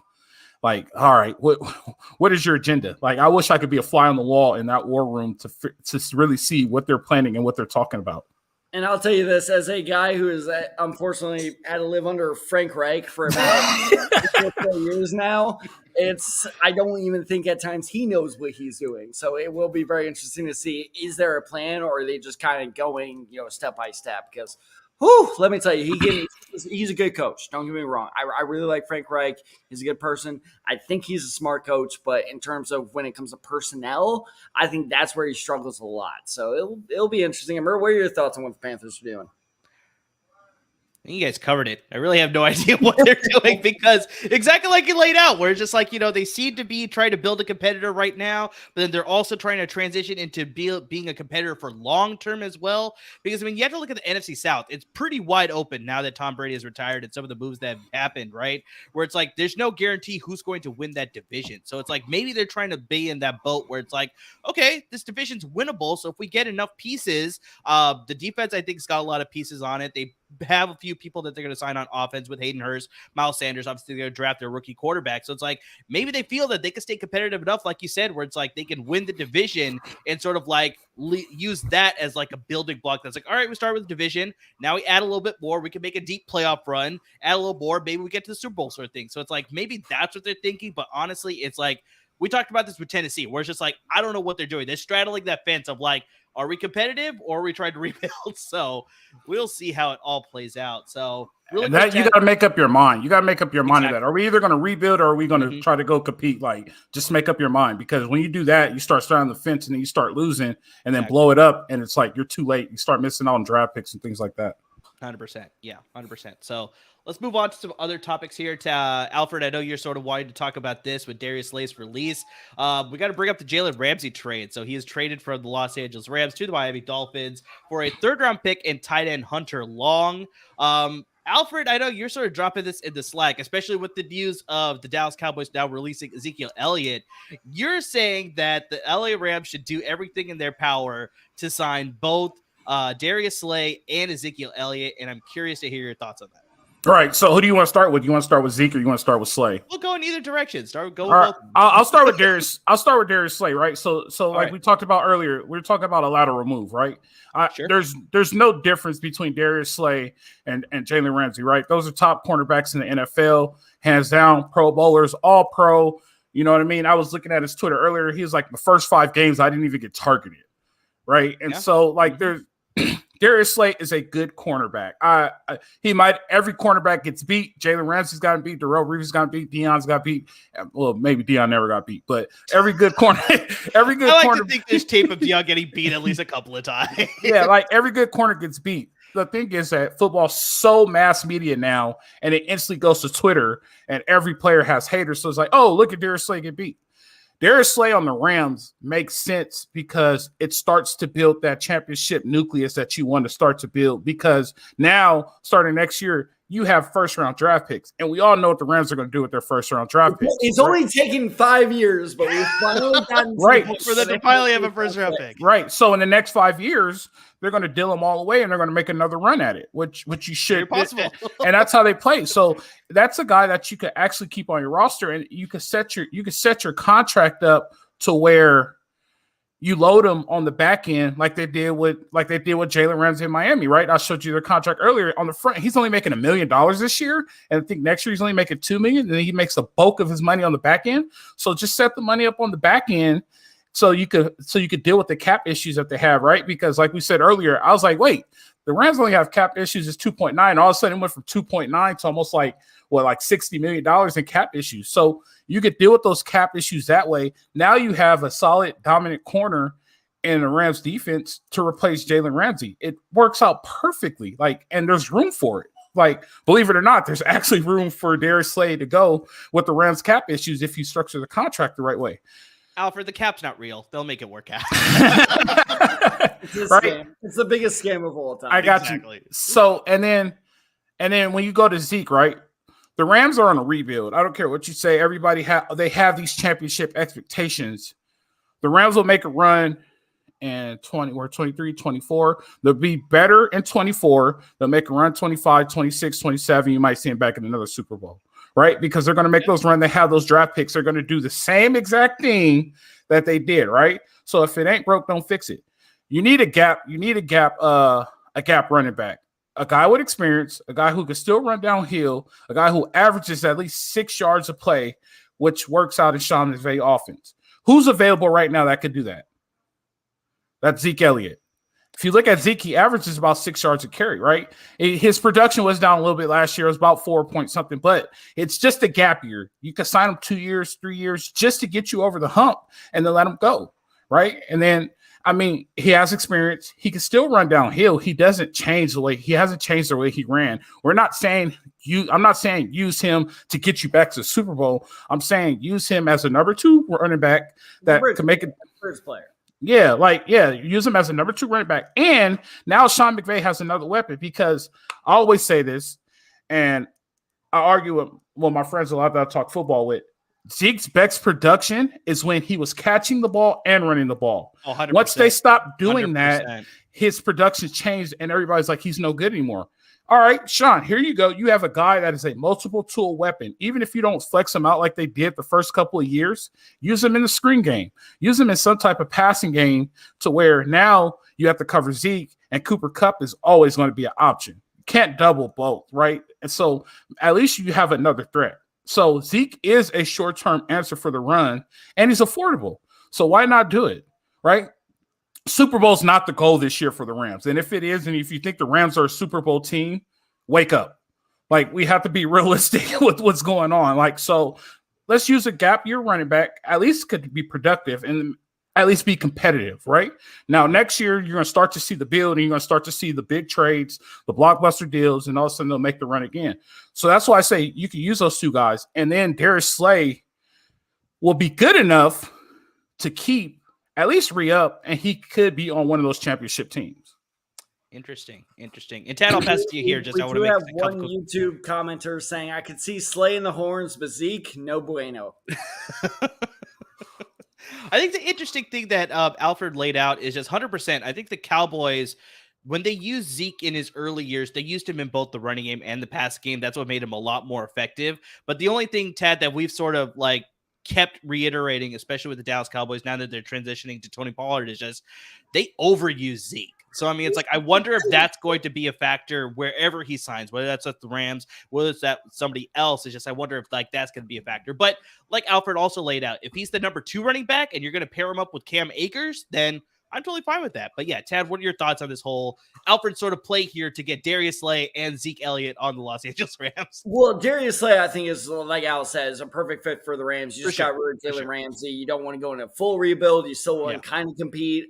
Like, all right, what is your agenda? Like, I wish I could be a fly on the wall in that war room to really see what they're planning and what they're talking about.
And I'll tell you this, as a guy who has unfortunately had to live under Frank Reich for about 4 years now, I don't even think at times he knows what he's doing. So it will be very interesting to see, is there a plan, or are they just kind of going, step by step? Because let me tell you, he's a good coach. Don't get me wrong. I really like Frank Reich. He's a good person. I think he's a smart coach, but in terms of when it comes to personnel, I think that's where he struggles a lot. So it'll be interesting. Amir, what are your thoughts on what the Panthers are doing?
You guys covered it. I really have no idea what they're doing because exactly like you laid out, where it's just like, they seem to be trying to build a competitor right now, but then they're also trying to transition into being a competitor for long term as well. Because, you have to look at the NFC South. It's pretty wide open now that Tom Brady is retired and some of the moves that have happened, right? Where it's like, there's no guarantee who's going to win that division. So it's like, maybe they're trying to be in that boat where it's like, okay, this division's winnable. So if we get enough pieces, the defense, I think, has got a lot of pieces on it. They have a few people that they're going to sign on offense with Hayden Hurst, Miles Sanders. Obviously, they're going to draft their rookie quarterback. So it's like maybe they feel that they can stay competitive enough, like you said, where it's like they can win the division and sort of like use that as like a building block. That's like, all right, we start with the division. Now we add a little bit more. We can make a deep playoff run, add a little more. Maybe we get to the Super Bowl sort of thing. So it's like maybe that's what they're thinking. But honestly, it's like we talked about this with Tennessee, where it's just like, I don't know what they're doing. They're straddling that fence of like, are we competitive or are we trying to rebuild? So we'll see how it all plays out. So really,
that you got to make up your mind. You got to make up your mind of
Exactly.
that. Are we either going to rebuild or are we going to try to go compete? Like, just make up your mind, because when you do that, you start straddling the fence and then you start losing and then blow it up. And it's like, you're too late. You start missing out on draft picks and things like that.
100%. Yeah, 100%. So let's move on to some other topics here. Alfred, I know you're sort of wanting to talk about this with Darius Slay's release. We got to bring up the Jalen Ramsey trade. So he is traded from the Los Angeles Rams to the Miami Dolphins for a third-round pick and tight end Hunter Long. Alfred, I know you're sort of dropping this in the Slack, especially with the news of the Dallas Cowboys now releasing Ezekiel Elliott. You're saying that the LA Rams should do everything in their power to sign both Darius Slay and Ezekiel Elliott, and I'm curious to hear your thoughts on that.
All right, so who do you want to start with? You want to start with Zeke or you want to start with Slay?
We'll go in either direction. Go.
Right. I'll start with Darius. I'll start with Darius Slay, right? So like we talked about earlier, we were talking about a lateral move, right?
Sure.
There's no difference between Darius Slay and Jalen Ramsey, right? Those are top cornerbacks in the NFL, hands down, Pro Bowlers, all pro. You know what I mean? I was looking at his Twitter earlier. He was like, the first 5 games, I didn't even get targeted, right? And so like Darius Slay is a good cornerback. Every cornerback gets beat. Jalen Ramsey's gotten beat. Darrell Reeves got beat. Deion's got beat. Well, maybe Deion never got beat, but every good corner,
I like to think there's tape of Deion getting beat at least a couple of times.
Yeah, like every good corner gets beat. The thing is that football's so mass media now, and it instantly goes to Twitter, and every player has haters. So it's like, oh, look at Darius Slay get beat. Darius Slay on the Rams makes sense because it starts to build that championship nucleus that you want to start to build, because now, starting next year, you have first-round draft picks. And we all know what the Rams are going to do with their first-round draft picks.
It's only taken 5 years, but we've finally gotten
for them to finally have a first-round pick.
Right. So in the next 5 years, they're going to deal them all away and they're going to make another run at it, which you should.
Possible.
And that's how they play. So that's a guy that you could actually keep on your roster, and you could set your contract up to where you load them on the back end like they did with Jalen Ramsey in Miami, right? I showed you their contract earlier. On the front, he's only making $1 million this year, and I think next year he's only making $2 million, and then he makes the bulk of his money on the back end. So just set the money up on the back end so you could deal with the cap issues that they have, right? Because like we said earlier, I was like, wait, the Rams only have cap issues is 2.9. All of a sudden it went from 2.9 to almost like $60 million in cap issues. So you could deal with those cap issues that way. Now you have a solid, dominant corner in the Rams defense to replace Jalen Ramsey. It works out perfectly. And there's room for it. Believe it or not, there's actually room for Darius Slay to go with the Rams cap issues if you structure the contract the right way.
Alfred, the cap's not real. They'll make it work out.
It's a scam. It's the biggest scam of all time.
I got you. So, and then when you go to Zeke, right? The Rams are on a rebuild. I don't care what you say. Everybody they have these championship expectations. The Rams will make a run in 23, 24. They'll be better in 24. They'll make a run 25, 26, 27. You might see them back in another Super Bowl, right? Because they're going to make those runs. They have those draft picks. They're going to do the same exact thing that they did, right? So if it ain't broke, don't fix it. You need a gap. You need a gap running back. A guy with experience, a guy who can still run downhill, a guy who averages at least 6 yards a play, which works out in Sean McVay offense. Who's available right now that could do that? That's Zeke Elliott. If you look at Zeke, he averages about 6 yards a carry, right? His production was down a little bit last year. It was about 4 point something, but it's just a gap year. You can sign him 2 years, 3 years just to get you over the hump and then let him go, right? And then I mean, he has experience. He can still run downhill. He hasn't changed the way he ran. I'm not saying use him to get you back to the Super Bowl. I'm saying use him as a number 2 running back that can make it
first player.
Yeah, use him as a number 2 running back. And now Sean McVay has another weapon, because I always say this, and I argue with my friends a lot that I talk football with. Zeke's best production is when he was catching the ball and running the ball.
100%.
Once they stopped doing
100%.
that, his production changed, and everybody's like, he's no good anymore. All right, Sean, here you go. You have a guy that is a multiple tool weapon. Even if you don't flex him out like they did the first couple of years, use him in the screen game. Use him in some type of passing game to where now you have to cover Zeke, and Cooper Kupp is always going to be an option. You can't double both, right? And so at least you have another threat. So Zeke is a short-term answer for the run, and he's affordable. So why not do it, right? Super Bowl's not the goal this year for the Rams. And if it is, and if you think the Rams are a Super Bowl team, wake up. Like, we have to be realistic with what's going on. So let's use a gap year running back, at least could be productive and at least be competitive, right? Now, next year, you're going to start to see the build, and you're going to start to see the big trades, the blockbuster deals, and all of a sudden they'll make the run again. So that's why I say you can use those 2 guys. And then Darius Slay will be good enough to keep at least re-up, and he could be on one of those championship teams.
Interesting. And Tad, I'll pass it to you here.
We do have one YouTube commenter saying, I could see Slay in the horns, but Zeke, no bueno.
I think the interesting thing that Alfred laid out is just 100%. I think the Cowboys, when they used Zeke in his early years, they used him in both the running game and the pass game. That's what made him a lot more effective. But the only thing, Tad, that we've sort of kept reiterating, especially with the Dallas Cowboys, now that they're transitioning to Tony Pollard, is just they overuse Zeke. So, I mean, it's I wonder if that's going to be a factor wherever he signs, whether that's with the Rams, whether it's that somebody else. It's just, I wonder if that's going to be a factor. But like Alfred also laid out, if he's the number 2 running back and you're going to pair him up with Cam Akers, then I'm totally fine with that. But yeah, Tad, what are your thoughts on this whole Alfred sort of play here to get Darius Slay and Zeke Elliott on the Los Angeles Rams?
Well, Darius Slay, I think, is, like Al says, a perfect fit for the Rams. You just got rid of Jalen Ramsey. You don't want to go in a full rebuild. You still want to kind of compete.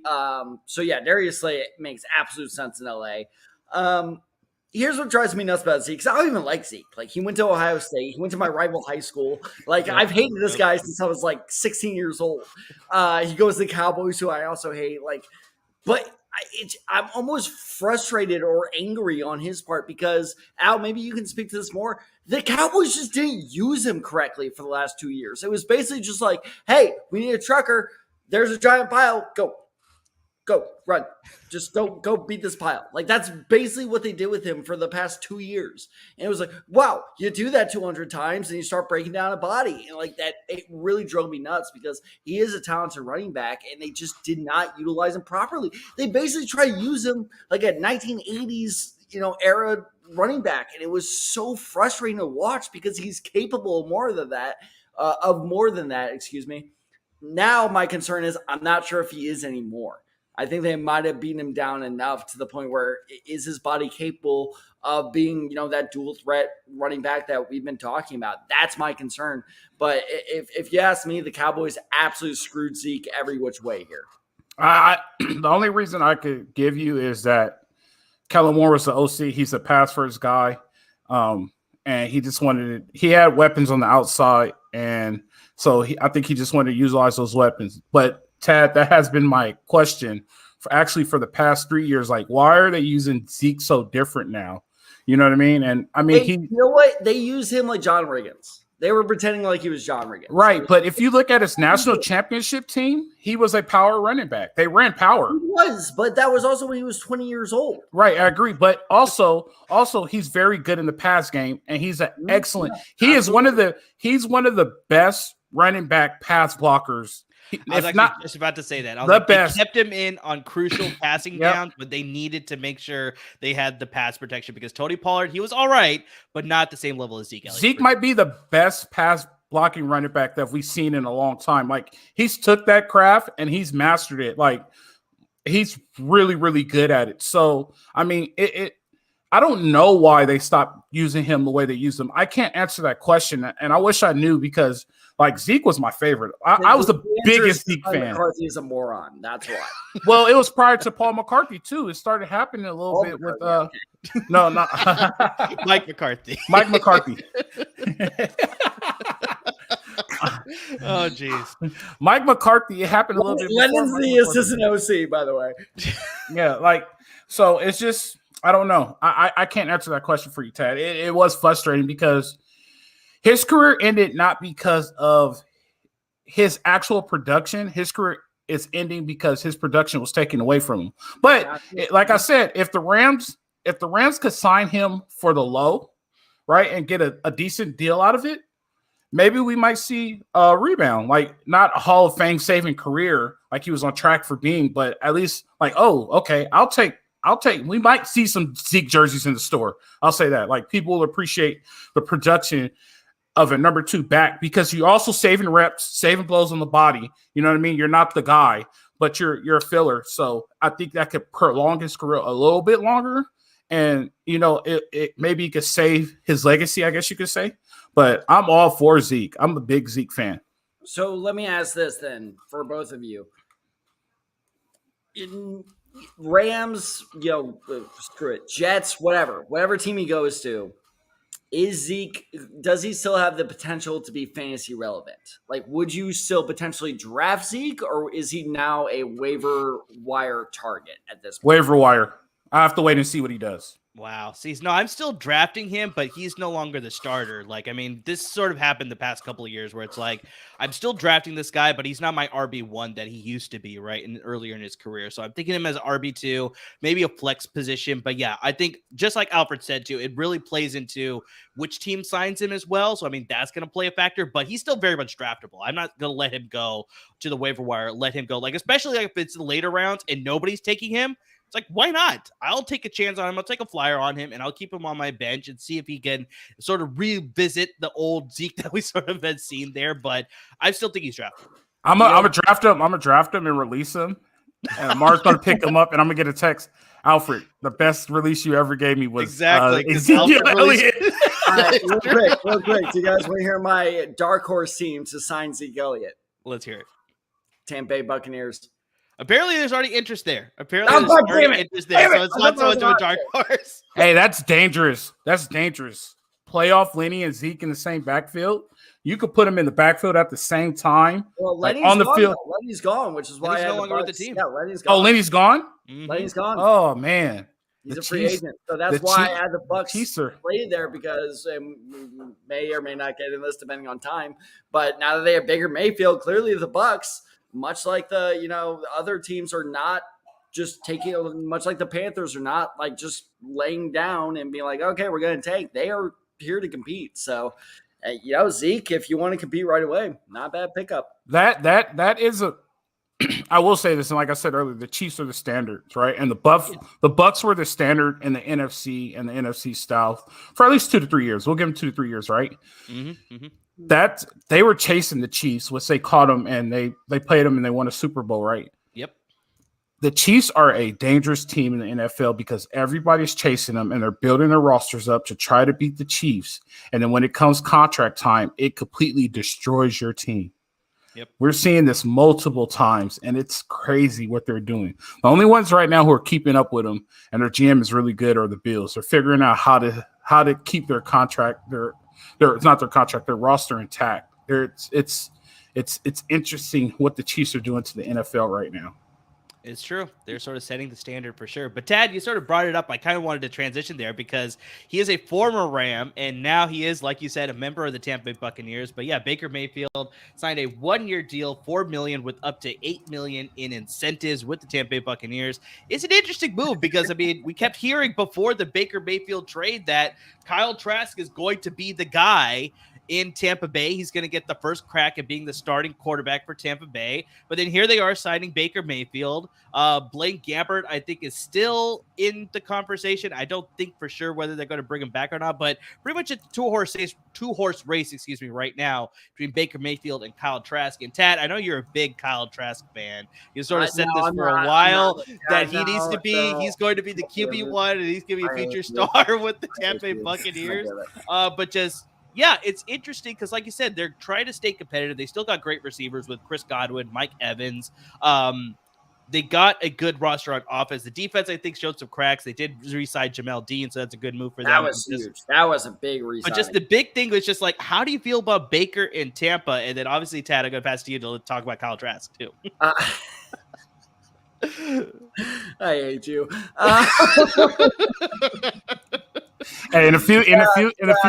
So yeah, Darius Slay makes absolute sense in LA. Here's what drives me nuts about Zeke, because I don't even like Zeke. He went to Ohio State. He went to my rival high school. I've hated this guy since I was 16 years old. He goes to the Cowboys, who I also hate. But I'm almost frustrated or angry on his part because, Al, maybe you can speak to this more. The Cowboys just didn't use him correctly for the last 2 years. It was basically just hey, we need a trucker. There's a giant pile. Go, run. Just go beat this pile. That's basically what they did with him for the past 2 years. And it was wow, you do that 200 times and you start breaking down a body. And that, it really drove me nuts because he is a talented running back and they just did not utilize him properly. They basically try to use him a 1980s, era running back. And it was so frustrating to watch because he's capable of more than that, excuse me. Now my concern is I'm not sure if he is anymore. I think they might have beaten him down enough to the point where is his body capable of being, that dual threat running back that we've been talking about? That's my concern. But if you ask me, the Cowboys absolutely screwed Zeke every which way here.
The only reason I could give you is that Kellen Moore was the OC. He's a pass first guy. And he just he had weapons on the outside. And so I think he just wanted to utilize those weapons. But Tad, that has been my question for the past 3 years. Why are they using Zeke so different now? You know what I mean? And I mean,
you know what? They use him like John Riggins. They were pretending like he was John Riggins.
Right. But if you look at his national championship team, he was a power running back. They ran power.
He was, but that was also when he was 20 years old.
Right. I agree. But also he's very good in the pass game. And he's an excellent. He's one of the best running back pass blockers.
I was actually just about to say that. They kept him in on crucial passing downs, but they needed to make sure they had the pass protection because Tony Pollard, he was all right, but not at the same level as Zeke Elliott.
Zeke might be the best pass blocking running back that we've seen in a long time. He's took that craft and he's mastered it. He's really, really good at it. So, I mean, I don't know why they stopped using him the way they use him. I can't answer that question, and I wish I knew because Like Zeke was my favorite. I was the biggest Zeke fan.
McCarthy is a moron. That's why.
Well, it was prior to Paul McCarthy too. It started happening a little bit with no, not
Mike McCarthy.
Mike McCarthy.
Oh, jeez.
Mike McCarthy. It happened a little bit.
Lennon's the assistant OC, by the way.
Yeah, like so. It's just I don't know. I can't answer that question for you, Tad. It was frustrating because his career ended not because of his actual production. His career is ending because his production was taken away from him. But like I said, if the Rams could sign him for the low, right, and get a decent deal out of it, maybe we might see a rebound. Like not a Hall of Fame saving career like he was on track for being, but at least like, oh, okay, I'll take. We might see some Zeke jerseys in the store. I'll say that. Like people will appreciate the production of a number 2 back because you're also saving reps, saving blows on the body. You know what I mean? You're not the guy, but you're a filler. So I think that could prolong his career a little bit longer. And, you know, it maybe could save his legacy, I guess you could say. But I'm all for Zeke. I'm a big Zeke fan.
So let me ask this then for both of you. In Rams, you know, screw it, Jets, whatever team he goes to, does he still have the potential to be fantasy relevant? Like, would you still potentially draft Zeke, or is he now a waiver wire target at this point?
Waiver wire. I have to wait and see what he does.
Wow. See, no, I'm still drafting him, but he's no longer the starter. Like, I mean, this sort of happened the past couple of years where it's like, I'm still drafting this guy, but he's not my RB1 that he used to be, right? And earlier in his career. So I'm thinking him as RB2, maybe a flex position. But yeah, I think just like Alfred said too, it really plays into which team signs him as well. So, I mean, that's going to play a factor, but he's still very much draftable. I'm not going to let him go to the waiver wire, let him go. Like, especially like if it's the later rounds and nobody's taking him. It's like, why not? I'll take a chance on him. I'll take a flyer on him, and I'll keep him on my bench and see if he can sort of revisit the old Zeke that we sort of had seen there. But I still think he's drafted.
I'm gonna draft him. I'm gonna draft him and release him. And Amar's gonna pick him up, and I'm gonna get a text. Alfred, the best release you ever gave me was
exactly
Ezekiel Elliott.
Real quick. Do you guys want to hear my dark horse team to sign Zeke Elliott?
Let's hear it.
Tampa Bay Buccaneers.
Apparently, there's already interest there. So it's not so much of a dark horse.
Hey, that's dangerous. Playoff Lenny and Zeke in the same backfield. You could put them in the backfield at the same time.
Well, Lenny's on the field. Lenny's gone, which is why
he's no longer with the team.
Yeah, Lenny's gone.
Oh, Lenny's gone?
Mm-hmm. Lenny's gone.
Oh, man.
He's a free agent. So that's why I had the Bucs played there because we may or may not get in this depending on time. But now that they have Baker Mayfield, clearly the Bucs, much like the other teams are not just taking, much like the Panthers are not like just laying down and being like, okay, we're going to take. They are here to compete. So, Zeke, if you want to compete right away, not a bad pickup.
That is a. I will say this, and like I said earlier, the Chiefs are the standards, right? And the Bucs were the standard in the NFC and the NFC South for at least 2 to 3 years. We'll give them 2 to 3 years, right?
Mm-hmm. Mm-hmm.
That they were chasing the Chiefs, which they caught them and they played them and they won a Super Bowl, right?
Yep.
The Chiefs are a dangerous team in the NFL because everybody's chasing them and they're building their rosters up to try to beat the Chiefs. And then when it comes contract time, it completely destroys your team.
Yep.
We're seeing this multiple times, and it's crazy what they're doing. The only ones right now who are keeping up with them, and their GM is really good, are the Bills. They're figuring out how to keep their contract, their roster intact. It's interesting what the Chiefs are doing to the NFL right now.
It's true. They're sort of setting the standard for sure. But Tad, you sort of brought it up. I kind of wanted to transition there because he is a former Ram, and now he is, like you said, a member of the Tampa Bay Buccaneers. But yeah, Baker Mayfield signed a 1-year deal, $4 million with up to $8 million in incentives with the Tampa Bay Buccaneers. It's an interesting move because, I mean, we kept hearing before the Baker Mayfield trade that Kyle Trask is going to be the guy in Tampa Bay. He's going to get the first crack at being the starting quarterback for Tampa Bay. But then here they are signing Baker Mayfield. Blaine Gabbert, I think, is still in the conversation. I don't think for sure whether they're going to bring him back or not, but pretty much a two-horse race, right now between Baker Mayfield and Kyle Trask. And Tad, I know you're a big Kyle Trask fan. You sort of said this for a while that he needs to be, he's going to be the QB1 and he's going to be a future star with the Tampa Bay Buccaneers. But just, yeah, it's interesting because, like you said, they're trying to stay competitive. They still got great receivers with Chris Godwin, Mike Evans. They got a good roster on offense. The defense, I think, showed some cracks. They did re-sign Jamel Dean, so that's a good move for them.
That was huge. That was a big re-sign.
But just the big thing was just like, how do you feel about Baker in Tampa? And then obviously, Tad, I'm going to pass to you to talk about Kyle Trask too.
I hate you.
Hey, in a few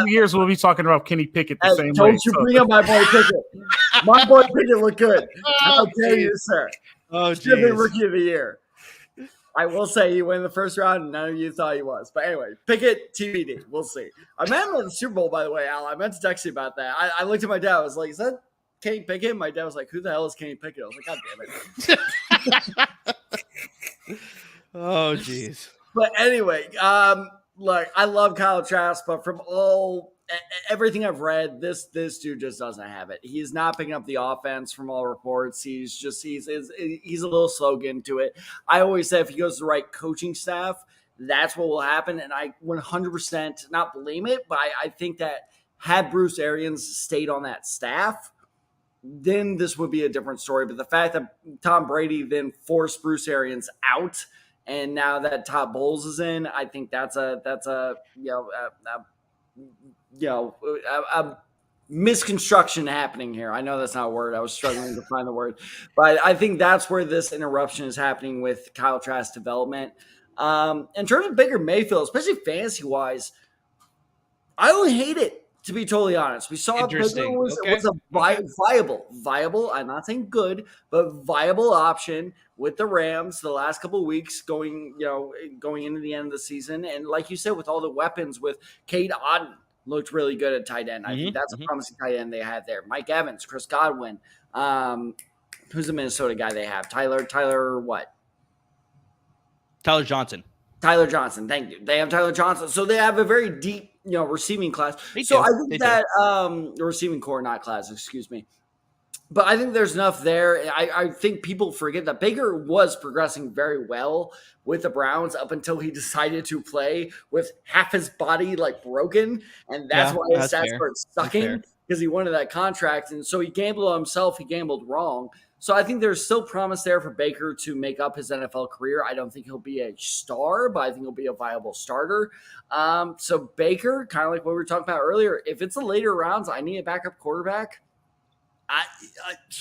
years, we'll be talking about Kenny Pickett the same way.
Don't you bring up my boy Pickett. My boy Pickett looked good. How dare you, sir?
Oh,
should have been Rookie of the Year. I will say he went in the first round. None of you thought he was. But anyway, Pickett, TBD. We'll see. I met him at the Super Bowl, by the way, Al. I meant to text you about that. I looked at my dad. I was like, is that Kenny Pickett? My dad was like, who the hell is Kenny Pickett? I was like, God damn it.
Oh, jeez.
But anyway, look, I love Kyle Trask, but from everything I've read, this dude just doesn't have it. He's not picking up the offense from all reports. He's a little slow getting to it. I always say if he goes to the right coaching staff, that's what will happen. And I 100% not blame it, but I think that had Bruce Arians stayed on that staff, then this would be a different story. But the fact that Tom Brady then forced Bruce Arians out, and now that Todd Bowles is in, I think that's a misconstruction happening here. I know that's not a word. I was struggling to find the word, but I think that's where this interruption is happening with Kyle Trask's development. In terms of Baker Mayfield, especially fantasy wise, I don't hate it. To be totally honest, we saw Baker was a viable. I'm not saying good, but viable option with the Rams the last couple of weeks going into the end of the season. And like you said, with all the weapons with Cade Otton looked really good at tight end. I think that's a promising tight end they had there. Mike Evans, Chris Godwin. Who's the Minnesota guy they have? Tyler what?
Tyler Johnson.
Thank you. They have Tyler Johnson. So they have a very deep, receiving class. I think that receiving core, not class, excuse me. But I think there's enough there. I think people forget that Baker was progressing very well with the Browns up until he decided to play with half his body broken. And that's why his stats started sucking, because he wanted that contract. And so he gambled on himself. He gambled wrong. So I think there's still promise there for Baker to make up his NFL career. I don't think he'll be a star, but I think he'll be a viable starter. So Baker, kind of like what we were talking about earlier, if it's the later rounds, I need a backup quarterback.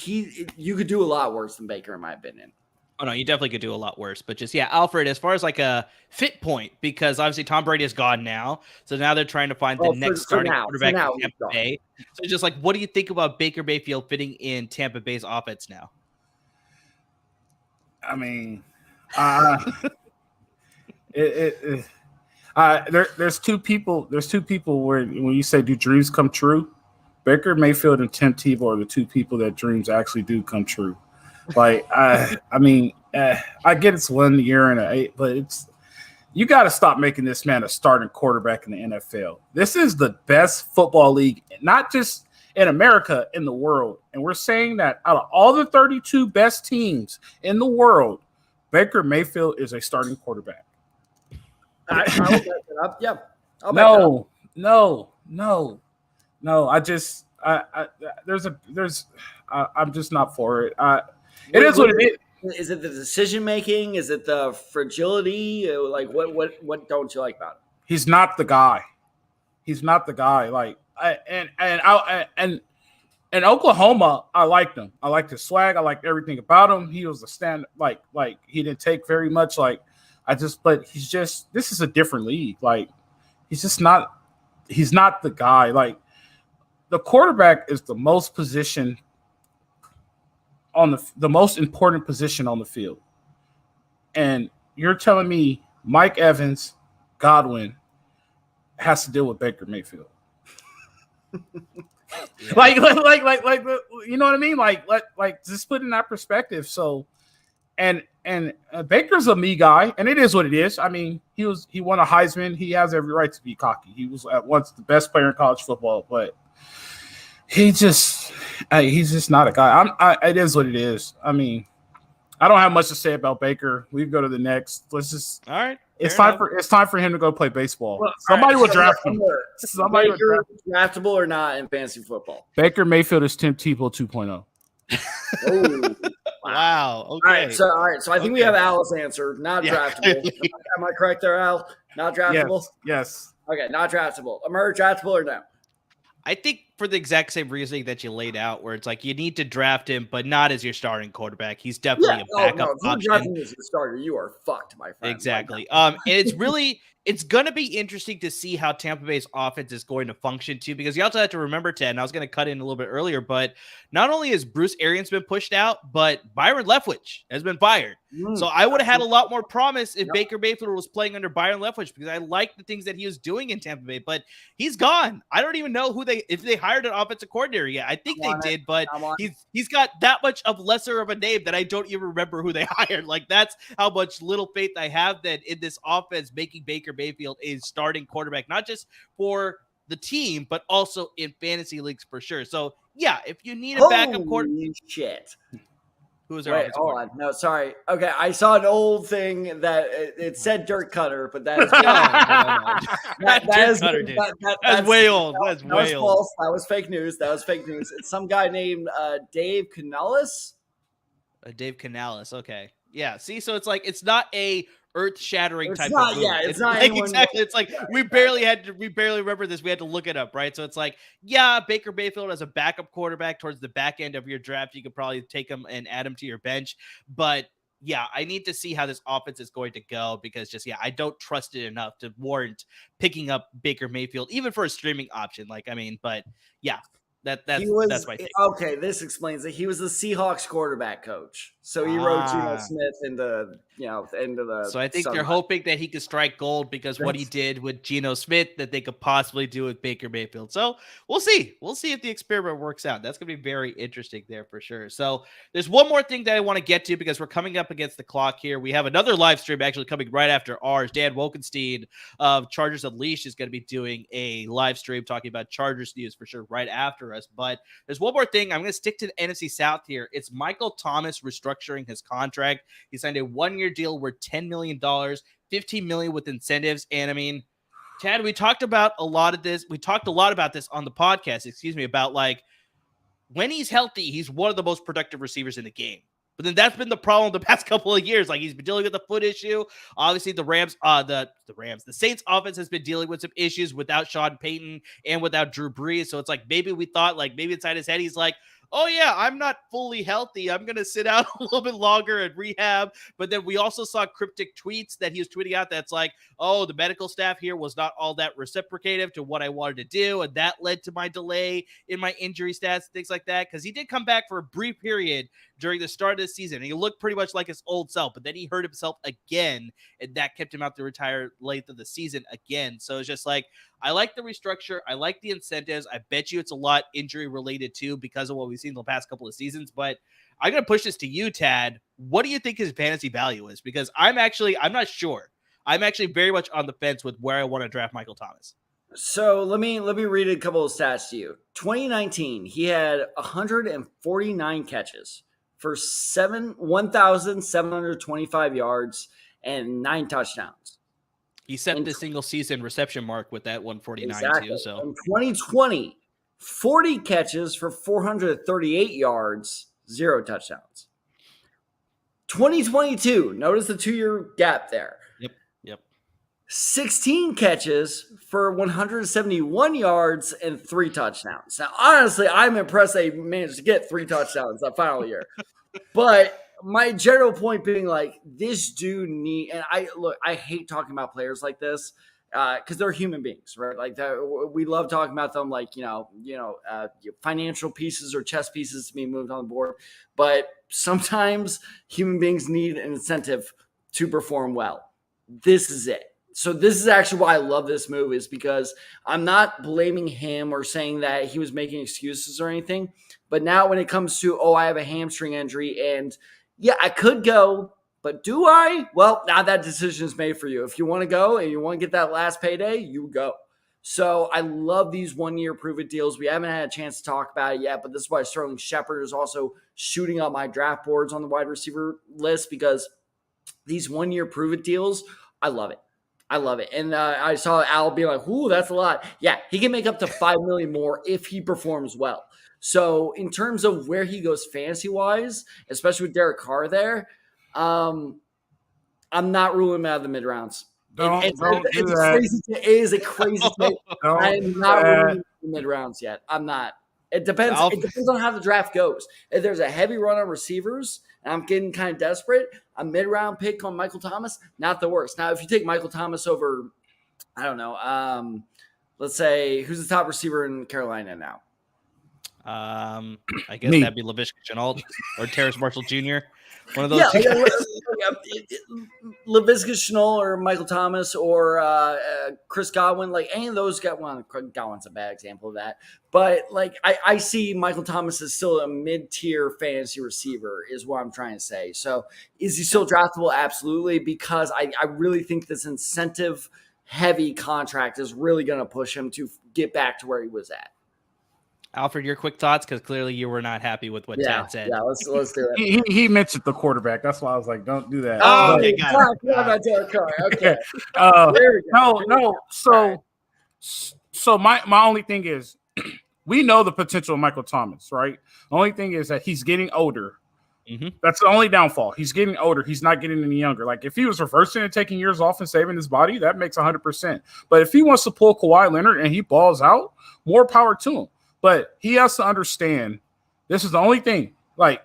You could do a lot worse than Baker, in my opinion.
Oh, no, you definitely could do a lot worse. But just, Alfred, as far as a fit point, because obviously Tom Brady is gone now. So now they're trying to find the next starting quarterback in Tampa Bay. So just what do you think about Baker Mayfield fitting in Tampa Bay's offense now?
I mean, there's two people where when you say do dreams come true, Baker Mayfield and Tim Tebow are the two people that dreams actually do come true. I get it's 1 year and 8, but you got to stop making this man a starting quarterback in the NFL. This is the best football league, not just in America, in the world. And we're saying that out of all the 32 best teams in the world, Baker Mayfield is a starting quarterback.
I will back it up. Yeah.
No. I'm just not for it. It is what it is.
Is it the decision making? Is it the fragility? What don't you like about him?
He's not the guy. In Oklahoma, I liked him. I liked his swag. I liked everything about him. He was a stand he didn't take very much. But this is a different league. He's not the guy. The quarterback is the most position the most important position on the field. And you're telling me Mike Evans, Godwin has to deal with Baker Mayfield. You know what I mean? Just put in that perspective. So, and Baker's a me guy, and it is what it is. I mean, he won a Heisman. He has every right to be cocky. He was at once the best player in college football, but he's just not a guy. It is what it is. I mean, I don't have much to say about Baker. We can go to the next. Let's just.
All right.
It's time for him to go play baseball.
Well,
Somebody
right,
will draft him. Somebody will
Baker,
draft him.
draftable or not in fantasy football?
Baker Mayfield is Tim Tebow 2.0.
Oh,
wow. Okay.
All right. So I think we have Al's answer. Not draftable. Am I correct there, Al? Not draftable.
Yes.
Okay, not draftable. Amir, draftable or no?
I think for the exact same reasoning that you laid out, where it's like you need to draft him, but not as your starting quarterback. He's definitely a backup
If you're drafting as your starter, you are fucked, my friend.
Exactly. And it's going to be interesting to see how Tampa Bay's offense is going to function too, because you also have to remember, Ted, and I was going to cut in a little bit earlier, but not only has Bruce Arians been pushed out, but Byron Leftwich has been fired. So I would have had a lot more promise if Baker Mayfield was playing under Byron Leftwich, because I like the things that he was doing in Tampa Bay, but he's gone. I don't even know if they hired an offensive coordinator yet. I think they did, but he's got that much of lesser of a name that I don't even remember who they hired. Like, that's how much little faith I have that in this offense making Baker Mayfield a starting quarterback, not just for the team, but also in fantasy leagues for sure. So yeah, if you need a backup quarterback,
shit.
Who is our
hold on. No, sorry. Okay, I saw an old thing that it said Dirt Cutter, but that is
that's way old. That's way old.
False. That was fake news. It's some guy named Dave Canales.
Dave Canales. Okay. Yeah. See, so it's like it's not a earth-shattering type of move.
Yeah, it's not
like, exactly. It's like we barely remember this. We had to look it up, right? So it's like, yeah, Baker Mayfield as a backup quarterback towards the back end of your draft, you could probably take him and add him to your bench. But yeah, I need to see how this offense is going to go, because I don't trust it enough to warrant picking up Baker Mayfield, even for a streaming option. But yeah. That's my take.
Okay, this explains it. He was the Seahawks quarterback coach, so he wrote JuJu Smith into the.
So I think they're hoping that he could strike gold, because what he did with Geno Smith that they could possibly do with Baker Mayfield. So we'll see. We'll see if the experiment works out. That's going to be very interesting there for sure. So there's one more thing that I want to get to, because we're coming up against the clock here. We have another live stream actually coming right after ours. Dan Wolkenstein of Chargers Unleashed is going to be doing a live stream talking about Chargers news for sure right after us. But there's one more thing. I'm going to stick to the NFC South here. It's Michael Thomas restructuring his contract. He signed a 1-year deal worth $10 million, $15 million with incentives. And I mean, Tad, we talked about a lot of this. We talked a lot about this on the podcast, about like when he's healthy, he's one of the most productive receivers in the game. But then that's been the problem the past couple of years. Like, he's been dealing with the foot issue. Obviously, the Saints offense has been dealing with some issues without Sean Payton and without Drew Brees. So it's like, maybe we thought, like, maybe inside his head, he's like, oh yeah, I'm not fully healthy. I'm going to sit out a little bit longer and rehab. But then we also saw cryptic tweets that he was tweeting out that's like, oh, the medical staff here was not all that reciprocative to what I wanted to do. And that led to my delay in my injury stats, things like that. Because he did come back for a brief period during the start of the season. And he looked pretty much like his old self, but then he hurt himself again. And that kept him out the entire length of the season again. So it's just like, I like the restructure. I like the incentives. I bet you it's a lot injury related too, because of what we've seen the past couple of seasons. But I'm going to push this to you, Tad. What do you think his fantasy value is? Because I'm not sure. I'm actually very much on the fence with where I want to draft Michael Thomas.
So let me read a couple of stats to you. 2019, he had 149 catches for 1,725 yards and 9 touchdowns.
He set the single season reception mark with that 149 too. So
in 2020, 40 catches for 438 yards, 0 touchdowns. 2022, notice the 2-year gap there.
Yep.
16 catches for 171 yards and 3 touchdowns. Now, honestly, I'm impressed they managed to get 3 touchdowns that final year. But my general point being, like, this dude and I hate talking about players like this because they're human beings, right? Like, we love talking about them like, financial pieces or chess pieces to be moved on the board. But sometimes human beings need an incentive to perform well. This is it. So this is actually why I love this move, is because I'm not blaming him or saying that he was making excuses or anything. But now when it comes to, I have a hamstring injury and yeah, I could go, but do I? Well, now that decision is made for you. If you want to go and you want to get that last payday, you go. So I love these 1-year prove-it deals. We haven't had a chance to talk about it yet, but this is why Sterling Shepard is also shooting up my draft boards on the wide receiver list, because these 1-year prove-it deals, I love it. I love it. And I saw Al be like, ooh, that's a lot. Yeah, he can make up to $5 million more if he performs well. So in terms of where he goes fantasy-wise, especially with Derek Carr there, I'm not ruling him out of the mid-rounds. It is a crazy take. I am not ruling the mid-rounds yet. I'm not. It depends. It depends on how the draft goes. If there's a heavy run on receivers and I'm getting kind of desperate, a mid-round pick on Michael Thomas, not the worst. Now, if you take Michael Thomas over, I don't know, let's say, who's the top receiver in Carolina now?
I guess that'd be Laviska Shenault or Terrace Marshall Jr. One of those two guys.
Laviska Shenault or Michael Thomas or Chris Godwin, like any of those guys. Well, Godwin's a bad example of that. But like I see Michael Thomas as still a mid-tier fantasy receiver is what I'm trying to say. So is he still draftable? Absolutely, because I really think this incentive-heavy contract is really going to push him to get back to where he was at.
Alfred, your quick thoughts, because clearly you were not happy with what Tad said.
Yeah, let's do it. He mentioned the quarterback. That's why I was like, don't do that.
Oh, okay, got it.
Okay.
No. So my only thing is, we know the potential of Michael Thomas, right? The only thing is that he's getting older.
Mm-hmm.
That's the only downfall. He's getting older. He's not getting any younger. Like if he was reversing and taking years off and saving his body, that makes 100%. But if he wants to pull Kawhi Leonard and he balls out, more power to him. But he has to understand, this is the only thing, like,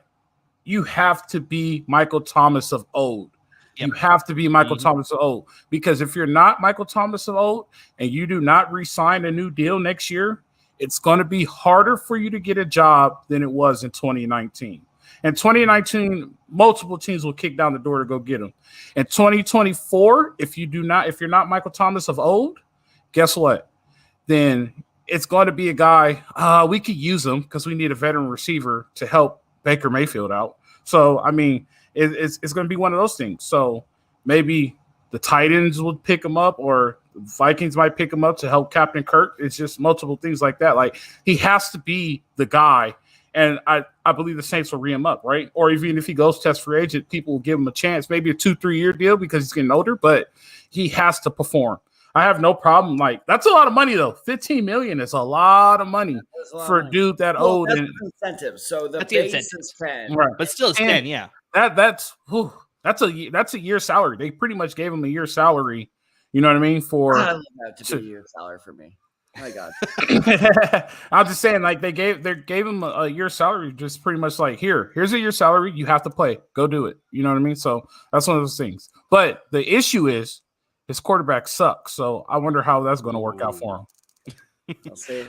you have to be Michael Thomas of old. Yep. You have to be Michael Thomas of old. Because if you're not Michael Thomas of old and you do not re-sign a new deal next year, it's going to be harder for you to get a job than it was in 2019. In 2019, multiple teams will kick down the door to go get him. In 2024, if you're not Michael Thomas of old, guess what? Then it's going to be a guy, we could use him because we need a veteran receiver to help Baker Mayfield out. So, I mean, it's going to be one of those things. So maybe the Titans would pick him up or Vikings might pick him up to help Captain Kirk. It's just multiple things like that. Like, he has to be the guy. And I believe the Saints will re him up, right? Or even if he goes test free agent, people will give him a chance, maybe a 2-3 year deal because he's getting older, but he has to perform. I have no problem. Like, that's a lot of money, though. $15 million is a lot of money for a dude that old.
That's the incentive. So the base is 10,
right? But still, it's 10. Yeah,
that's a year's salary. They pretty much gave him a year's salary. You know what I mean?
I love that to be a year's salary for me. Oh my God.
I'm just saying, like they gave him a year's salary, just pretty much like here's a year's salary. You have to play. Go do it. You know what I mean? So that's one of those things. But the issue is, his quarterback sucks, so I wonder how that's going to work out for him.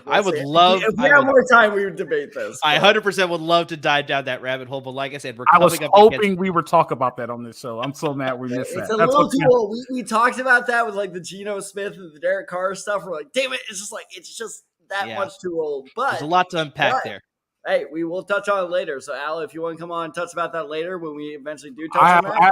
I would love.
If we have more time, we would debate this.
I 100% would love to dive down that rabbit hole, but like I said,
I was hoping we would talk about that on this show. I'm so mad we missed that.
It's a little too old. We talked about that with like the Geno Smith and the Derek Carr stuff. We're like, damn it, it's just that much too old. But
there's a lot to unpack there.
Hey, we will touch on it later. So, Al, if you want to come on and touch about that later when we eventually do touch on that.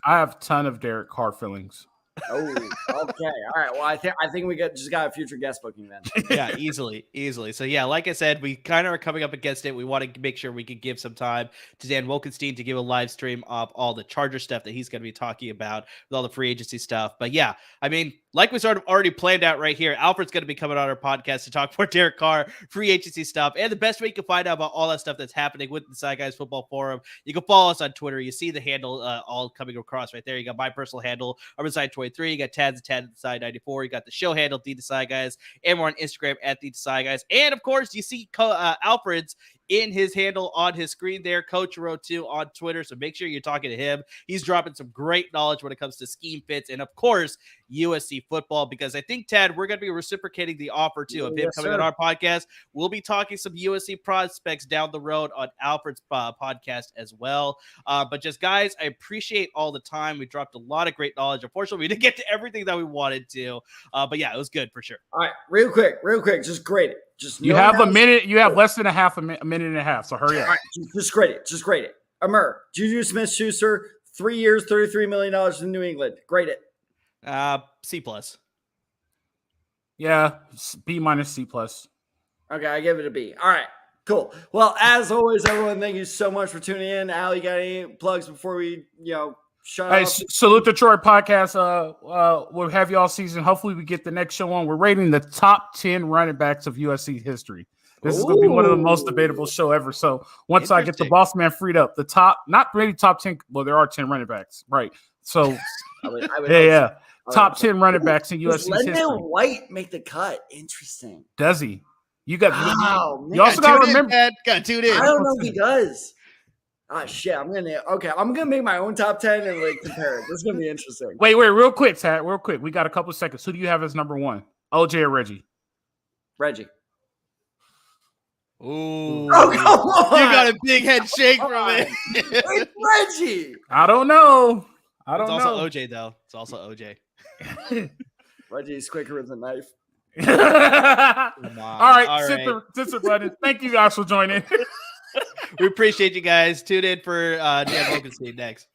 I have ton of Derek Carr feelings.
Oh, okay. All right. Well, I think we just got a future guest booking then.
Yeah, easily. So yeah, like I said, we kind of are coming up against it. We want to make sure we could give some time to Dan Wolkenstein to give a live stream of all the Charger stuff that he's going to be talking about with all the free agency stuff. But yeah, I mean, like we sort of already planned out right here, Alfred's going to be coming on our podcast to talk more Derek Carr, free agency stuff, and the best way you can find out about all that stuff that's happening with the Side Guys Football Forum. You can follow us on Twitter. You see the handle all coming across right there. You got my personal handle, UrbanSide23. You got Tad's Tad at the Side 94. You got the show handle, The Side Guys, and we're on Instagram at The Side Guys. And of course, you see Alfred's in his handle on his screen there, Coach Row 2 on Twitter. So make sure you're talking to him. He's dropping some great knowledge when it comes to scheme fits and, of course, USC football, because I think, Tad, we're going to be reciprocating the offer, too, of him coming on our podcast. We'll be talking some USC prospects down the road on Alfred's podcast as well. But just, guys, I appreciate all the time. We dropped a lot of great knowledge. Unfortunately, we didn't get to everything that we wanted to. But, yeah, it was good for sure.
All right, real quick, just grade it.
You have a minute. You have less than a minute and a half. So hurry up.
All right, just grade it. Amir, JuJu Smith-Schuster, 3 years, $33 million in New England. Grade it.
C+.
Yeah, B minus C plus.
Okay, I give it a B. All right, cool. Well, as always, everyone, thank you so much for tuning in. Al, you got any plugs before we, shut
Hey,
off?
salute Detroit podcast. We'll have you all season. Hopefully, we get the next show on. We're rating the top 10 running backs of USC history. This is going to be one of the most debatable show ever. So once I get the boss man freed up, the top, not really top 10. Well, there are 10 running backs, right? So
I would
yeah. Top 10 running backs in USC history.
Lendon White make the cut? Interesting.
Does he? You got.
Oh,
you also got to remember.
Got 2 in.
I don't know if he does. Ah, shit. I'm gonna make my own top 10 and like compare it. This is gonna be interesting.
Wait, real quick, Tad. Real quick. We got a couple of seconds. Who do you have as number 1? OJ or Reggie?
Reggie.
Ooh.
Oh, come on.
You got a big head shake from it.
It's Reggie.
I don't know.
It's also OJ though. It's also OJ.
Reggie's quicker with a knife.
All right. Sister Button. Thank you guys for joining.
We appreciate you guys. Tune in for Dan Wilkinson next.